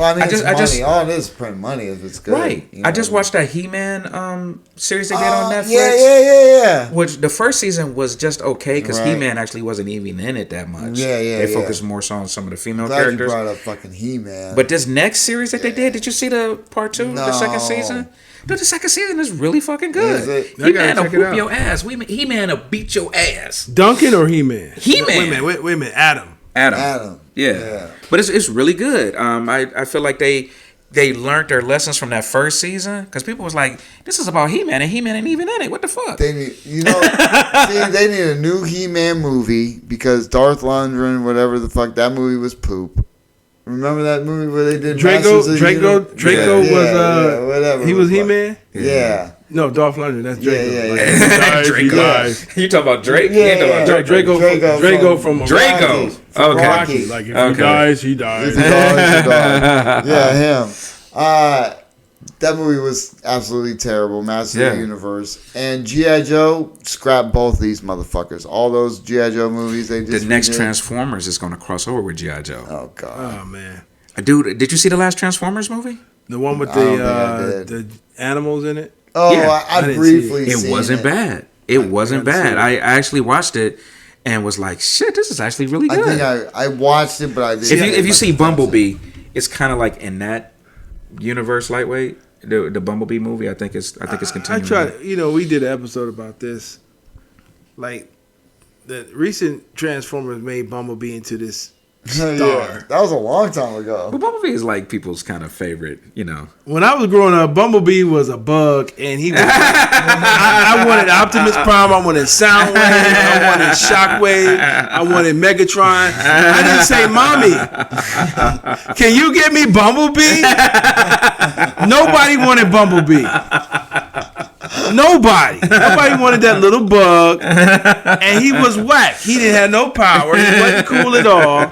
All this print money if it's good. Right. I just watched that He-Man series they did on Netflix. Yeah. Which the first season was just okay because He-Man actually wasn't even in it that much. They focused more so on some of the female characters. You brought up fucking He-Man. But this next series that they did you see the part 2, no. the second season? Dude, the second season is really fucking good. Is it? He-Man will whoop your ass. He-Man will beat your ass. Duncan or He-Man? He-Man. Wait a minute. Adam. Yeah. But it's really good. I feel like they learned their lessons from that first season because people was like, this is about He-Man and He-Man ain't even in it. What the fuck? They need, they need a new He-Man movie because Darth Lundgren, whatever the fuck, that movie was poop. Remember that movie where they did Draco was whatever. He was He-Man? Yeah. No, Dolph Lundgren. That's Draco. Yeah. Draco. You talking about Drake? Yeah, you talking about Draco from Draco. Rocky. Like if he dies, he dies. If he dies, he dies. Yeah, him. That movie was absolutely terrible. Master of the Universe. And G.I. Joe, scrap both these motherfuckers. All those G.I. Joe movies they just The next Transformers is going to cross over with G.I. Joe. Oh, God. Oh, man. Dude, did you see the last Transformers movie? The one with the animals in it? Oh, yeah. I briefly seen it. It wasn't bad. It wasn't bad. I actually watched it and was like, shit, this is actually really good. I think I watched it, but I didn't. If you see Bumblebee, it's kind of like in that universe, lightweight. The Bumblebee movie, I think it's continuing. I tried. We did an episode about this. like the recent Transformers made Bumblebee into this star. Yeah, that was a long time ago. But Bumblebee is like people's kind of favorite, you know. When I was growing up, Bumblebee was a bug, and he was. I wanted Optimus Prime. I wanted Soundwave. I wanted Shockwave. I wanted Megatron. I didn't say, "Mommy, can you get me Bumblebee?" Nobody wanted Bumblebee. Nobody wanted that little bug, and he was whack. He didn't have no power. He wasn't cool at all.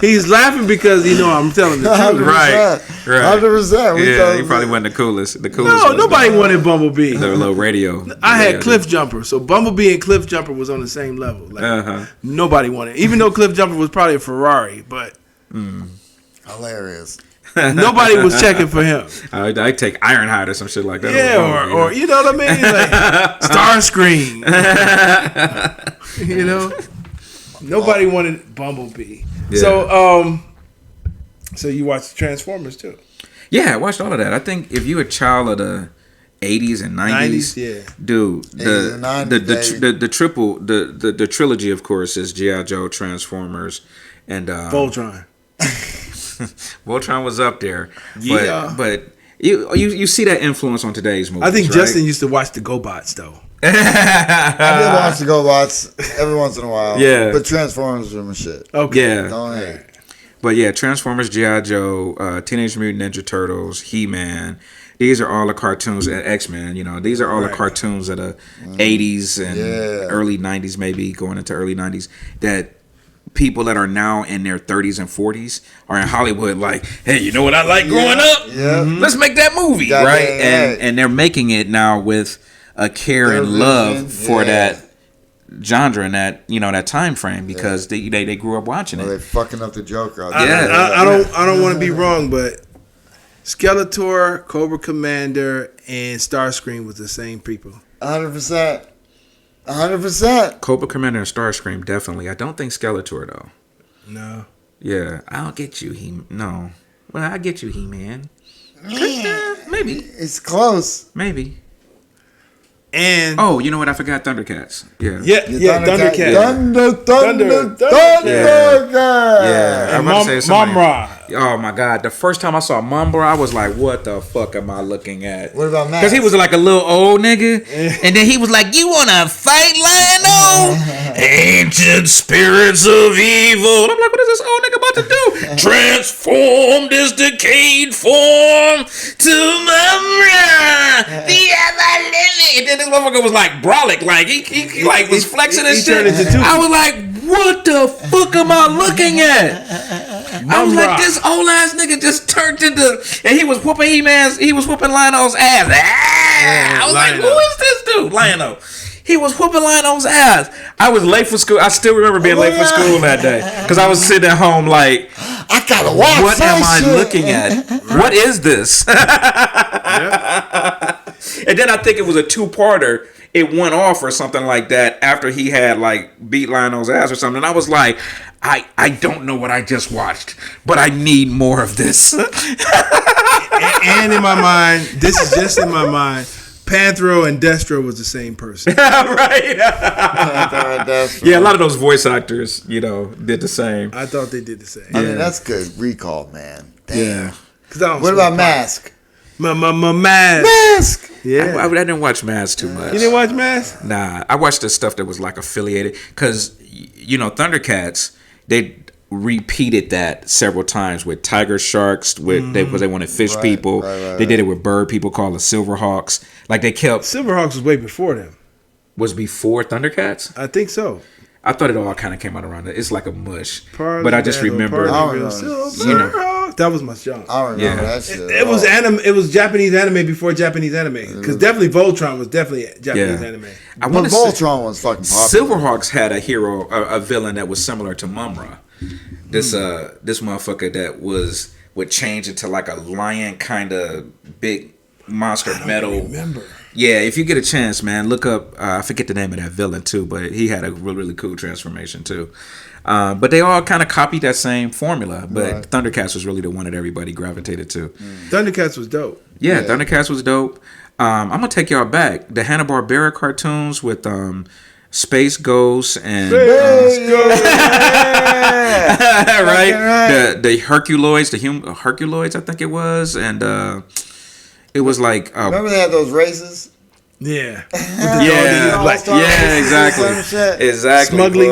He's laughing because I'm telling the truth. 100%. Right. 100%. Yeah, he probably wasn't the coolest. The coolest. No, was nobody wanted Bumblebee. the little radio. I had Cliff Jumper, so Bumblebee and Cliff Jumper was on the same level. Like, nobody wanted, even though Cliff Jumper was probably a Ferrari, but Hilarious. nobody was checking for him. I'd take Ironhide or some shit like that. Yeah, or you know what I mean? Like Starscream. Nobody wanted Bumblebee. Yeah. So you watched Transformers too? Yeah, I watched all of that. I think if you a child of the 80s and 90s, yeah. Dude, 80s and 90s, the trilogy, of course, is G.I. Joe, Transformers, and Voltron. Voltron was up there. Yeah. But you see that influence on today's movies, I think right? Justin used to watch the GoBots though. I did watch the GoBots every once in a while. Yeah. But Transformers were my shit. Okay. Yeah. Don't hate. But yeah, Transformers, G.I. Joe, Teenage Mutant Ninja Turtles, He-Man. These are all the cartoons, and X-Men. These are all the cartoons of the 80s and early 90s, maybe going into early 90s, that people that are now in their 30s and 40s are in Hollywood like, hey, you know what I like growing up? Yeah. Let's make that movie, That right? ain't And they're making it now with a care Their and love vision, for that genre and that that time frame because they grew up watching Well, it. they're fucking up the Joker. I don't want to be wrong, but Skeletor, Cobra Commander, and Starscream was the same people. 100%. 100%. Cobra Commander and Starscream, definitely. I don't think Skeletor though. No. Yeah, I'll get you, No. Well, I get you, He-Man. Maybe. It's close. Maybe. And You know what? I forgot Thundercats. Yeah. Thundercats. Thundercats. Yeah. And I'm about to say something. Mom-Ra. Oh my God! The first time I saw Mom-Ra, I was like, "What the fuck am I looking at?" What about Max? Because he was like a little old nigga, and then he was like, "You wanna fight, Lionel? Ancient spirits of evil." And I'm like, "What is this old nigga about to do? Transform this decayed form to Mom-Ra, the ever living." And then this motherfucker was like brolic, like he like was flexing and shit. I was like, "What the fuck am I looking at?" I was like, this old ass nigga just turned into, and he was whooping Lionel's ass. I was like, who is this dude? Lionel. He was whooping Lionel's ass. I was late for school. I still remember being late for school that day because I was sitting at home like, I gotta watch. what am I looking at? What is this? And then I think it was a 2-parter. It went off or something like that after he had like beat Lionel's ass or something. And I was like, I don't know what I just watched, but I need more of this. and in my mind, this is just in my mind, Panthro and Destro was the same person. Right. Yeah, a lot of those voice actors, did the same. I thought they did the same. I mean, that's good recall, man. Damn. Yeah. What about Mask? Mask. Yeah. I didn't watch Mask too much. You didn't watch Mask? Nah, I watched the stuff that was like affiliated because Thundercats, they repeated that several times with Tiger Sharks because they wanted fish people. Right. They did it with bird people called the Silverhawks. Like they kept Silverhawks was way before them. Was before Thundercats? I think so. I thought it all kind of came out around it. It's like a mush. But I just remember, that was my show. I don't remember that shit. It was anime. It was Japanese anime before Japanese anime. Because definitely Voltron was definitely Japanese anime. But Voltron was fucking popular. Silverhawks had a hero, a villain that was similar to Mum-Ra. This motherfucker that would change into like a lion kind of big monster metal. Remember? Yeah, if you get a chance, man, look up. I forget the name of that villain too, but he had a really, really cool transformation too. But they all kind of copied that same formula. But Thundercats was really the one that everybody gravitated to. Thundercats was dope. Yeah, Thundercats was dope. I'm gonna take y'all back. The Hanna-Barbera cartoons with Space Ghost and right? The Herculoids, Herculoids, I think it was, and it was like remember they had those races? Yeah. Exactly. Smuggling.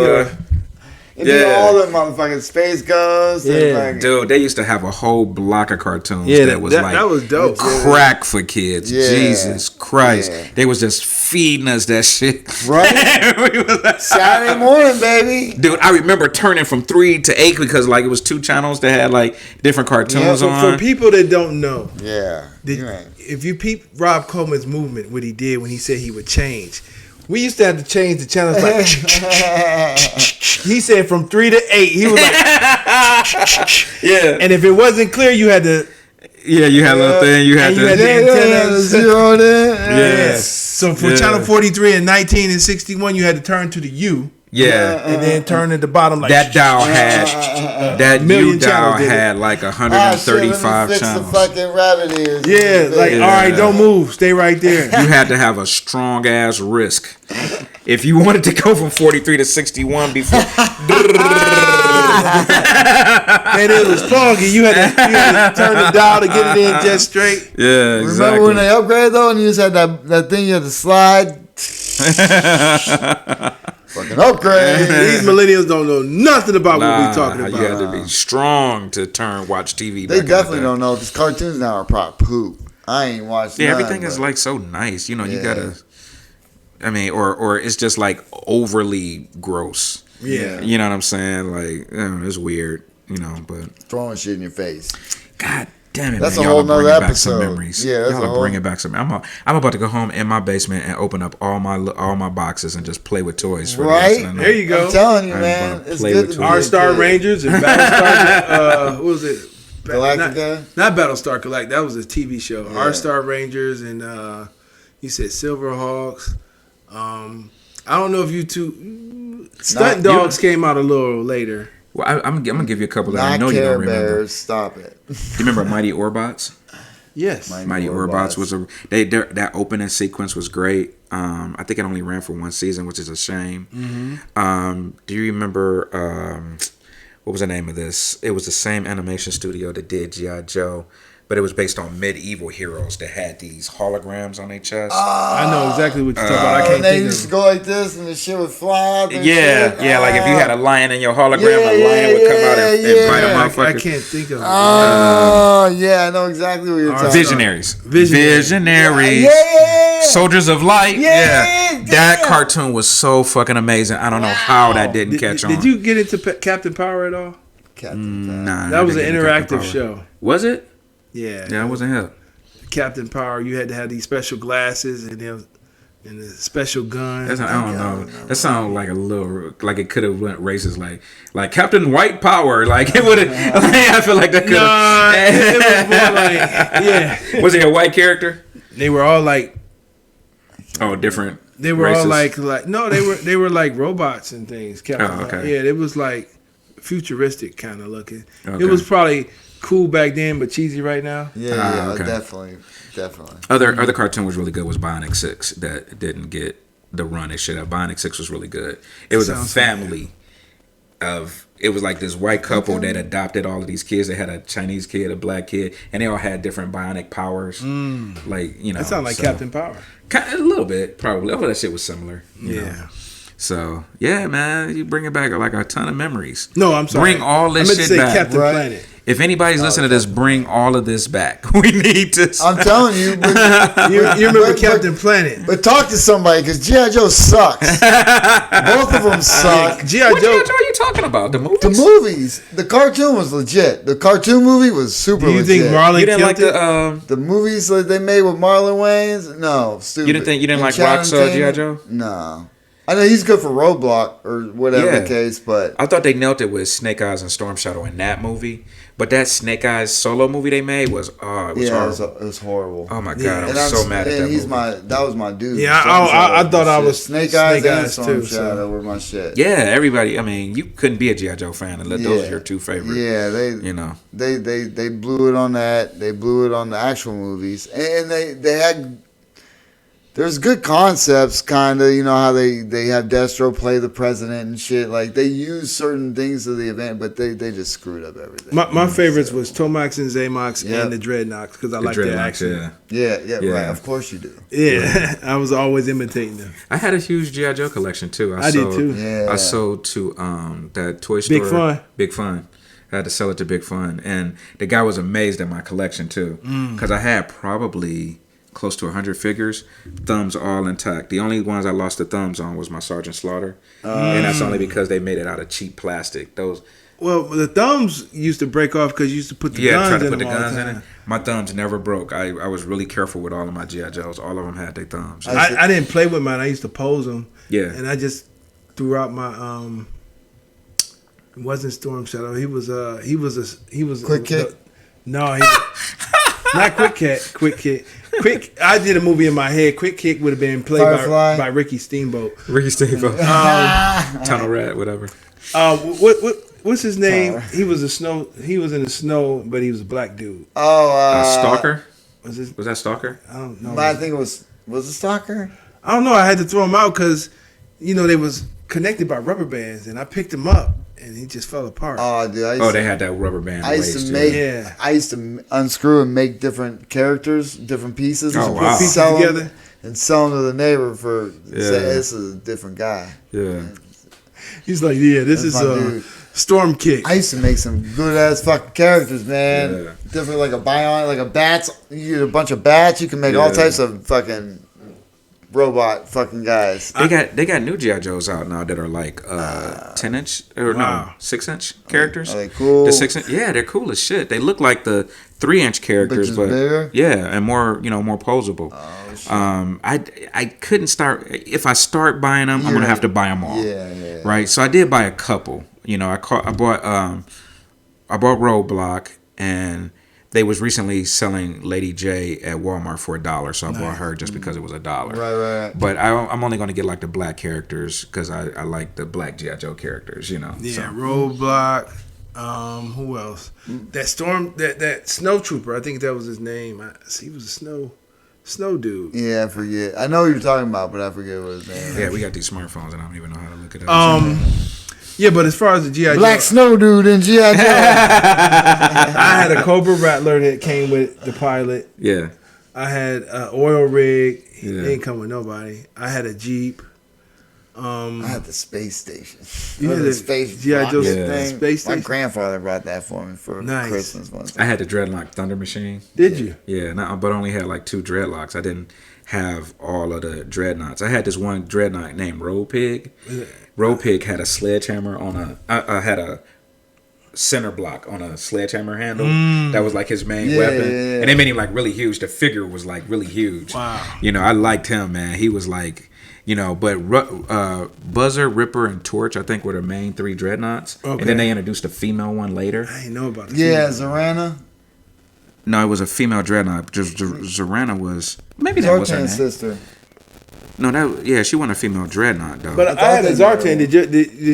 All the motherfucking Space Ghost. Yeah. Dude, they used to have a whole block of cartoons that was dope. Crack for kids. Yeah. Jesus Christ. Yeah. They was just feeding us that shit. Right? Saturday morning, baby. Dude, I remember turning from 3 to 8 because like it was 2 channels that had like different cartoons on. For people that don't know. Yeah. If you peep Rob Coleman's movement, what he did when he said he would change. We used to have to change the channels like he said from 3 to 8. He was like yeah. And if it wasn't clear, you had to you had a little thing. You had the antennas. Zero there. Yeah. So for channel 43 and 19 and 61, you had to turn to the U. Yeah. And then turn at the bottom like that dial had that U dial had like 135 fix channels. The fucking rabbit ears. Yeah, like all right, don't move, stay right there. You had to have a strong ass wrist if you wanted to go from 43 to 61 before. And it was foggy. You had to turn the dial to get it in just straight. Yeah, exactly. Remember when they upgraded though, and you just had that thing you had to slide. Fucking upgrade. These millennials don't know nothing about what we're talking about. You had to be strong to watch TV. They definitely don't know because cartoons now are prop poop. I ain't watched. Yeah, everything is like so nice. You know, you gotta. I mean, or it's just like overly gross. Yeah, you know what I'm saying? Like, it's weird. You know, but throwing shit in your face. God damn it, that's man. A whole nother episode. Back some memories. Yeah, y'all are bringing back some. I'm about to go home in my basement and open up all my boxes and just play with toys. For right the there you go. I'm telling you, man. It's good to R-Star Rangers and Battlestar. What was it? Galactica. Not Battlestar Galactica. That was a TV show. Yeah. R-Star Rangers and you said Silverhawks. I don't know if you two. Stunt Dogs came out a little later. Well, I'm gonna give you a couple that I know you don't remember. Bears, stop it. You remember Mighty Orbots? Yes, Mighty Orbots was that opening sequence was great. I think it only ran for 1 season, which is a shame. Mm-hmm. Do you remember what was the name of this? It was the same animation studio that did G.I. Joe, but it was based on medieval heroes that had these holograms on their chest. I know exactly what you're talking about. I can't they think used to go like this, and the shit would fly. Like if you had a lion in your hologram, a lion would come out and bite a motherfucker. I can't think of it. I know exactly what you're talking about. Visionaries. Yeah. Soldiers of Light. Yeah. That cartoon was so fucking amazing. I don't know how that didn't catch on. Did you get into Captain Power at all? Nah, that was an interactive show. Was it? Yeah. Yeah, I wasn't here. Captain Power, you had to have these special glasses and a special gun. I don't know. That sounds like a little like it could have went races like Captain White Power. Like it would have. I feel like that could have. It was more like Was he a white character? They were all like. Oh, different. They were races? all like no, they were like robots and things. Captain okay. Yeah, it was like futuristic kind of looking. Okay. It was probably cool back then, but cheesy right now. Yeah, okay. definitely. Other cartoon was really good was Bionic 6 that didn't get the run it should have. Bionic 6 was really good. It was a family of. It was like this white couple that adopted all of these kids. They had a Chinese kid, a black kid, and they all had different bionic powers. Like that sounds like Captain Power. A little bit, probably. All that shit was similar. You know? So yeah, man, you bring it back like a ton of memories. No, I'm sorry. Bring all this shit back. Captain Planet. If anybody's listening to this, bring all of this back. We need to. I'm telling you. You remember Captain Planet. But talk to somebody because G.I. Joe sucks. Both of them suck. G.I. Joe. What G.I. Joe are you talking about? The movies? The movies. The cartoon was legit. The cartoon movie was super legit. Do you think Marlon didn't like the movies that they made with Marlon Wayans? No, stupid. You didn't like Rock's G.I. Joe? No. I know he's good for Roadblock or whatever the case, but I thought they nailed it with Snake Eyes and Storm Shadow in that movie. But that Snake Eyes solo movie they made was horrible. It was horrible. Oh my god, I'm so mad at that movie. That was my dude. Yeah, I thought I was Snake Eyes and Storm Shadow were my shit. Yeah, everybody. I mean, you couldn't be a G.I. Joe fan unless those are your two favorite. Yeah, they blew it on that. They blew it on the actual movies, and they had there's good concepts, kind of. You know how they have Destro play the president and shit. Like they use certain things of the event, but they just screwed up everything. My favorites was Tomax and Zamox and the Dreadnoks because I like their accent. Yeah, right. Of course you do. Yeah, I was always imitating them. I had a huge G.I. Joe collection too. I did too. Yeah. I sold to that toy store. Big Fun. I had to sell it to Big Fun, and the guy was amazed at my collection too, because I had probably close to 100 figures, thumbs all intact. The only ones I lost the thumbs on was my Sergeant Slaughter, and that's only because they made it out of cheap plastic. Well, the thumbs used to break off because you used to put the guns in it. My thumbs never broke. I was really careful with all of my G.I. Joes. All of them had their thumbs. I didn't play with mine. I used to pose them. Yeah. And I just threw out my it wasn't Storm Shadow. He was Quick Kick. No, not Quick Kick. I did a movie in my head. Quick Kick would have been played by Ricky Steamboat. Tunnel Rat, whatever. What's his name? He was in the snow, but he was a black dude. Stalker? Was that Stalker? I don't know. But I think it was it Stalker? I don't know. I had to throw him out because, they was connected by rubber bands, and I picked him up, and he just fell apart. Oh, dude! They had that rubber band. I used to unscrew and make different characters, different pieces. Oh, wow. Put pieces together and sell them to the neighbor for. Say, this is a different guy. Yeah. He's like, this is a Storm Kick. I used to make some good ass fucking characters, man. Yeah. Different, like a bionic, like a bats. You get a bunch of bats. You can make all types of fucking robot fucking guys. They got new G.I. Joes out now that are like 10-inch or 6-inch characters. Are they cool? The 6-inch, yeah, they're cool as shit. They look like the 3-inch characters, but bigger? Yeah, and more more posable. Oh, shit. I couldn't start if I start buying them. I'm gonna have to buy them all. Yeah. Right. So I did buy a couple. I bought Roadblock, and they was recently selling Lady J at Walmart for $1, so I bought her just because it was $1. Right. But I'm only going to get like the black characters because I like the black G.I. Joe characters, Yeah, so. Roadblock. Who else? That that Snow Trooper. I think that was his name. He was a snow dude. Yeah, I forget. I know what you're talking about, but I forget what his name is. Yeah, we got these smartphones, and I don't even know how to look it up. Yeah, but as far as the G.I. Black Joe, Snow Dude in G.I. Joe. I had a Cobra Rattler that came with the pilot. Yeah. I had an oil rig. He didn't come with nobody. I had a Jeep. I had the space station. You had the space G.I. Joe thing. space My station? grandfather brought that for me for Christmas once. I had the Dreadlock Thunder Machine. Did you? Yeah, but only had like 2 Dreadlocks. I didn't have all of the Dreadnoughts. I had this one Dreadnought named Road Pig. Road Pig had a sledgehammer on had a center block on a sledgehammer handle. That was like his main weapon. Yeah. And they made him like really huge. The figure was like really huge. Wow. I liked him, man. He was like, but Buzzer, Ripper, and Torch, I think, were the main 3 Dreadnoughts. Okay. And then they introduced a female one later. I didn't know about it. Yeah, Zorana. No, it was a female Dreadnought. Just Zorana was maybe that was her name. Sister. No, she wasn't a female Dreadnought though. But I had a Zartan. Did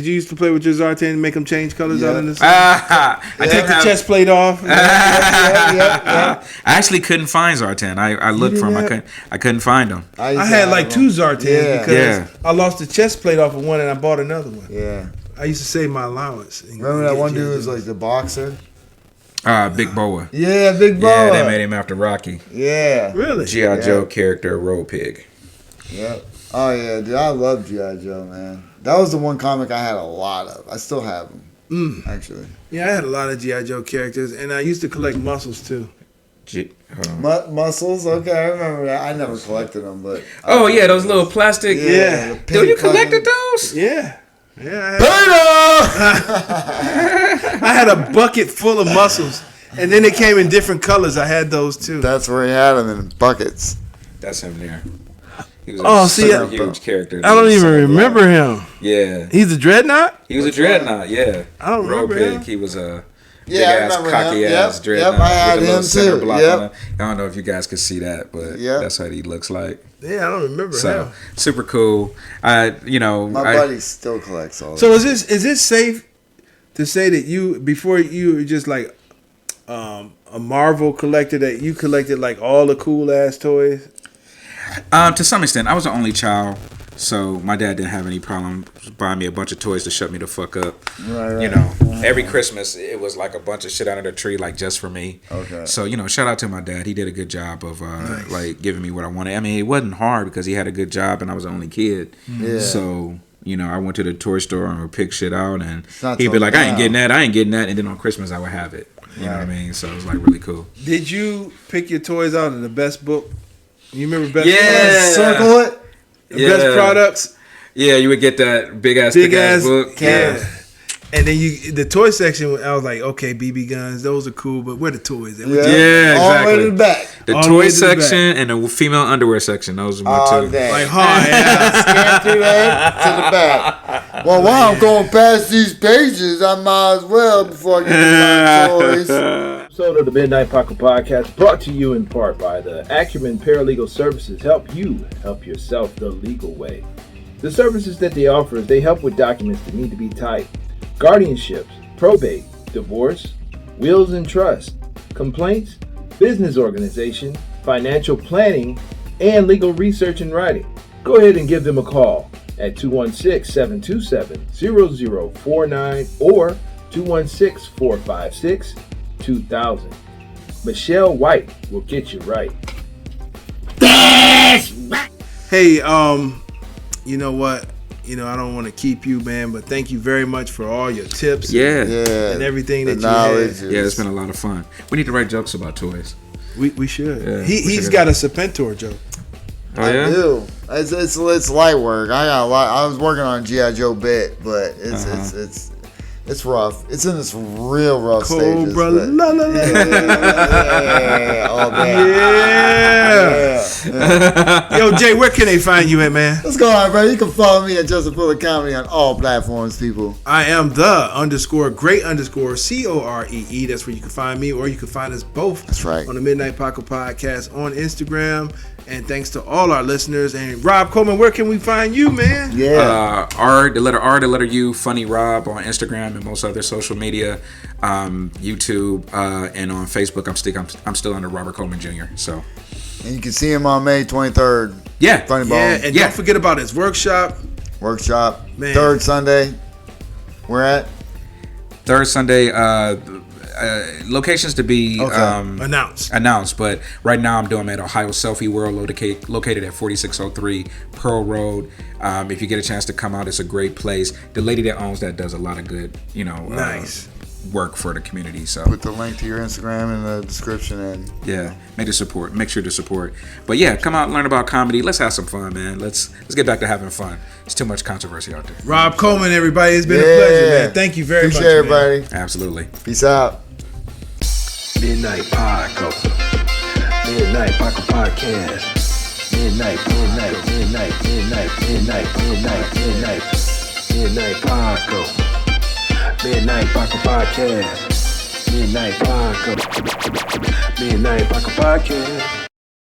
you used to play with your Zartan and make them change colors out in the sun? I take the chest plate off. I actually couldn't find Zartan. I looked for them. I couldn't find them. I had like 2 Zartans because I lost the chest plate off of one and I bought another one. Yeah. I used to save my allowance. Remember that one dude was like the boxer? Big Boa. Yeah, Big Boa. Yeah, they made him after Rocky. Yeah. Really? G.I. Joe character, Road Pig. Yep. Oh yeah, dude, I love G.I. Joe, man. That was the one comic I had a lot of. I still have them, actually. Yeah, I had a lot of G.I. Joe characters, and I used to collect muscles too. Muscles? Okay, I remember that. I never collected them, but those little plastic. Yeah. Dude, you collected those? Yeah. Yeah. I had a bucket full of muscles, and then they came in different colors. I had those too. That's where he had them, in buckets. That's him there. He was a huge character. I don't even remember him. Yeah. He's a Dreadnought? He was a Dreadnought, yeah. I don't remember him. He was a big-ass, cocky-ass Dreadnought. Yep, I had him too. I don't know if you guys could see that, but that's what he looks like. Yeah, I don't remember him. Super cool. My buddy still collects all So is this safe to say that before you were just like a Marvel collector, that you collected like all the cool ass toys? To some extent, I was the only child, so my dad didn't have any problem buying me a bunch of toys to shut me the fuck up. Right. You know, every Christmas it was like a bunch of shit under the tree, like just for me. Okay. So shout out to my dad. He did a good job of like giving me what I wanted. I mean, it wasn't hard because he had a good job and I was the only kid. Yeah. So I went to the toy store and would pick shit out, and not he'd be like, so I ain't getting that, and then on Christmas I would have it. You know what I mean? So it was like really cool. Did you pick your toys out of the best book? You remember best? Yeah. Circle it. Best products. Yeah, you would get that big ass book. Yeah. And then the toy section, I was like, okay, BB guns, those are cool, but where the toys? Yeah, exactly. All the way to the back. The toy section and the female underwear section. Those are my two. Dang. Like hard. Scan through that to the back. Well, while I'm going past these pages, I might as well before I get to my toys. Episode of the Midnight Paco Podcast brought to you in part by the Acumen Paralegal Services. Help you help yourself the legal way. The services that they offer is they help with documents that need to be typed, guardianships, probate, divorce, wills and trust, complaints, business organization, financial planning, and legal research and writing. Go ahead and give them a call at 216-727-0049 or 216-456-2000. Michelle White will get you right. Hey, you know what? I don't want to keep you, man, but thank you very much for all your tips. And everything that you had. Yeah, it's been a lot of fun. We need to write jokes about toys. We should. Yeah, he's got a Serpentor joke. Oh, yeah? I do. It's light work. I was working on a G.I. Joe bit, but it's rough. It's in this real rough stages. Cobra, la la la. Yeah, all that. Yeah. Yo, Jay, where can they find you at, man? Let's go on, bro. You can follow me at Justin Fuller Comedy on all platforms, people. I am the _great_COREE. That's where you can find me, or you can find us both. That's right. On the Midnight Paco Podcast on Instagram. And thanks to all our listeners. And Rob Coleman, where can we find you, man? Yeah. The letter U, Funny Rob on Instagram and most other social media, YouTube, and on Facebook. I'm still under Robert Coleman Jr. So. And you can see him on May 23rd. Yeah. Funny Bone. Yeah, and don't forget about his workshop. Man. Third Sunday. We're at? Third Sunday. Locations to be announced, but right now I'm doing them at Ohio Selfie World, located at 4603 Pearl Road. If you get a chance to come out, it's a great place. The lady that owns that does a lot of good, nice work for the community. So put the link to your Instagram in the description, and make sure to support. But yeah, come out and learn about comedy. Let's have some fun, man. Let's get back to having fun. It's too much controversy out there. Rob Coleman, everybody, it's been a pleasure, man. Thank you very much. Appreciate everybody. Absolutely. Peace out. Midnight Paco. Midnight Paco Podcast. Midnight Paco. Midnight Paco Podcast. Midnight Paco. Midnight Paco Podcast.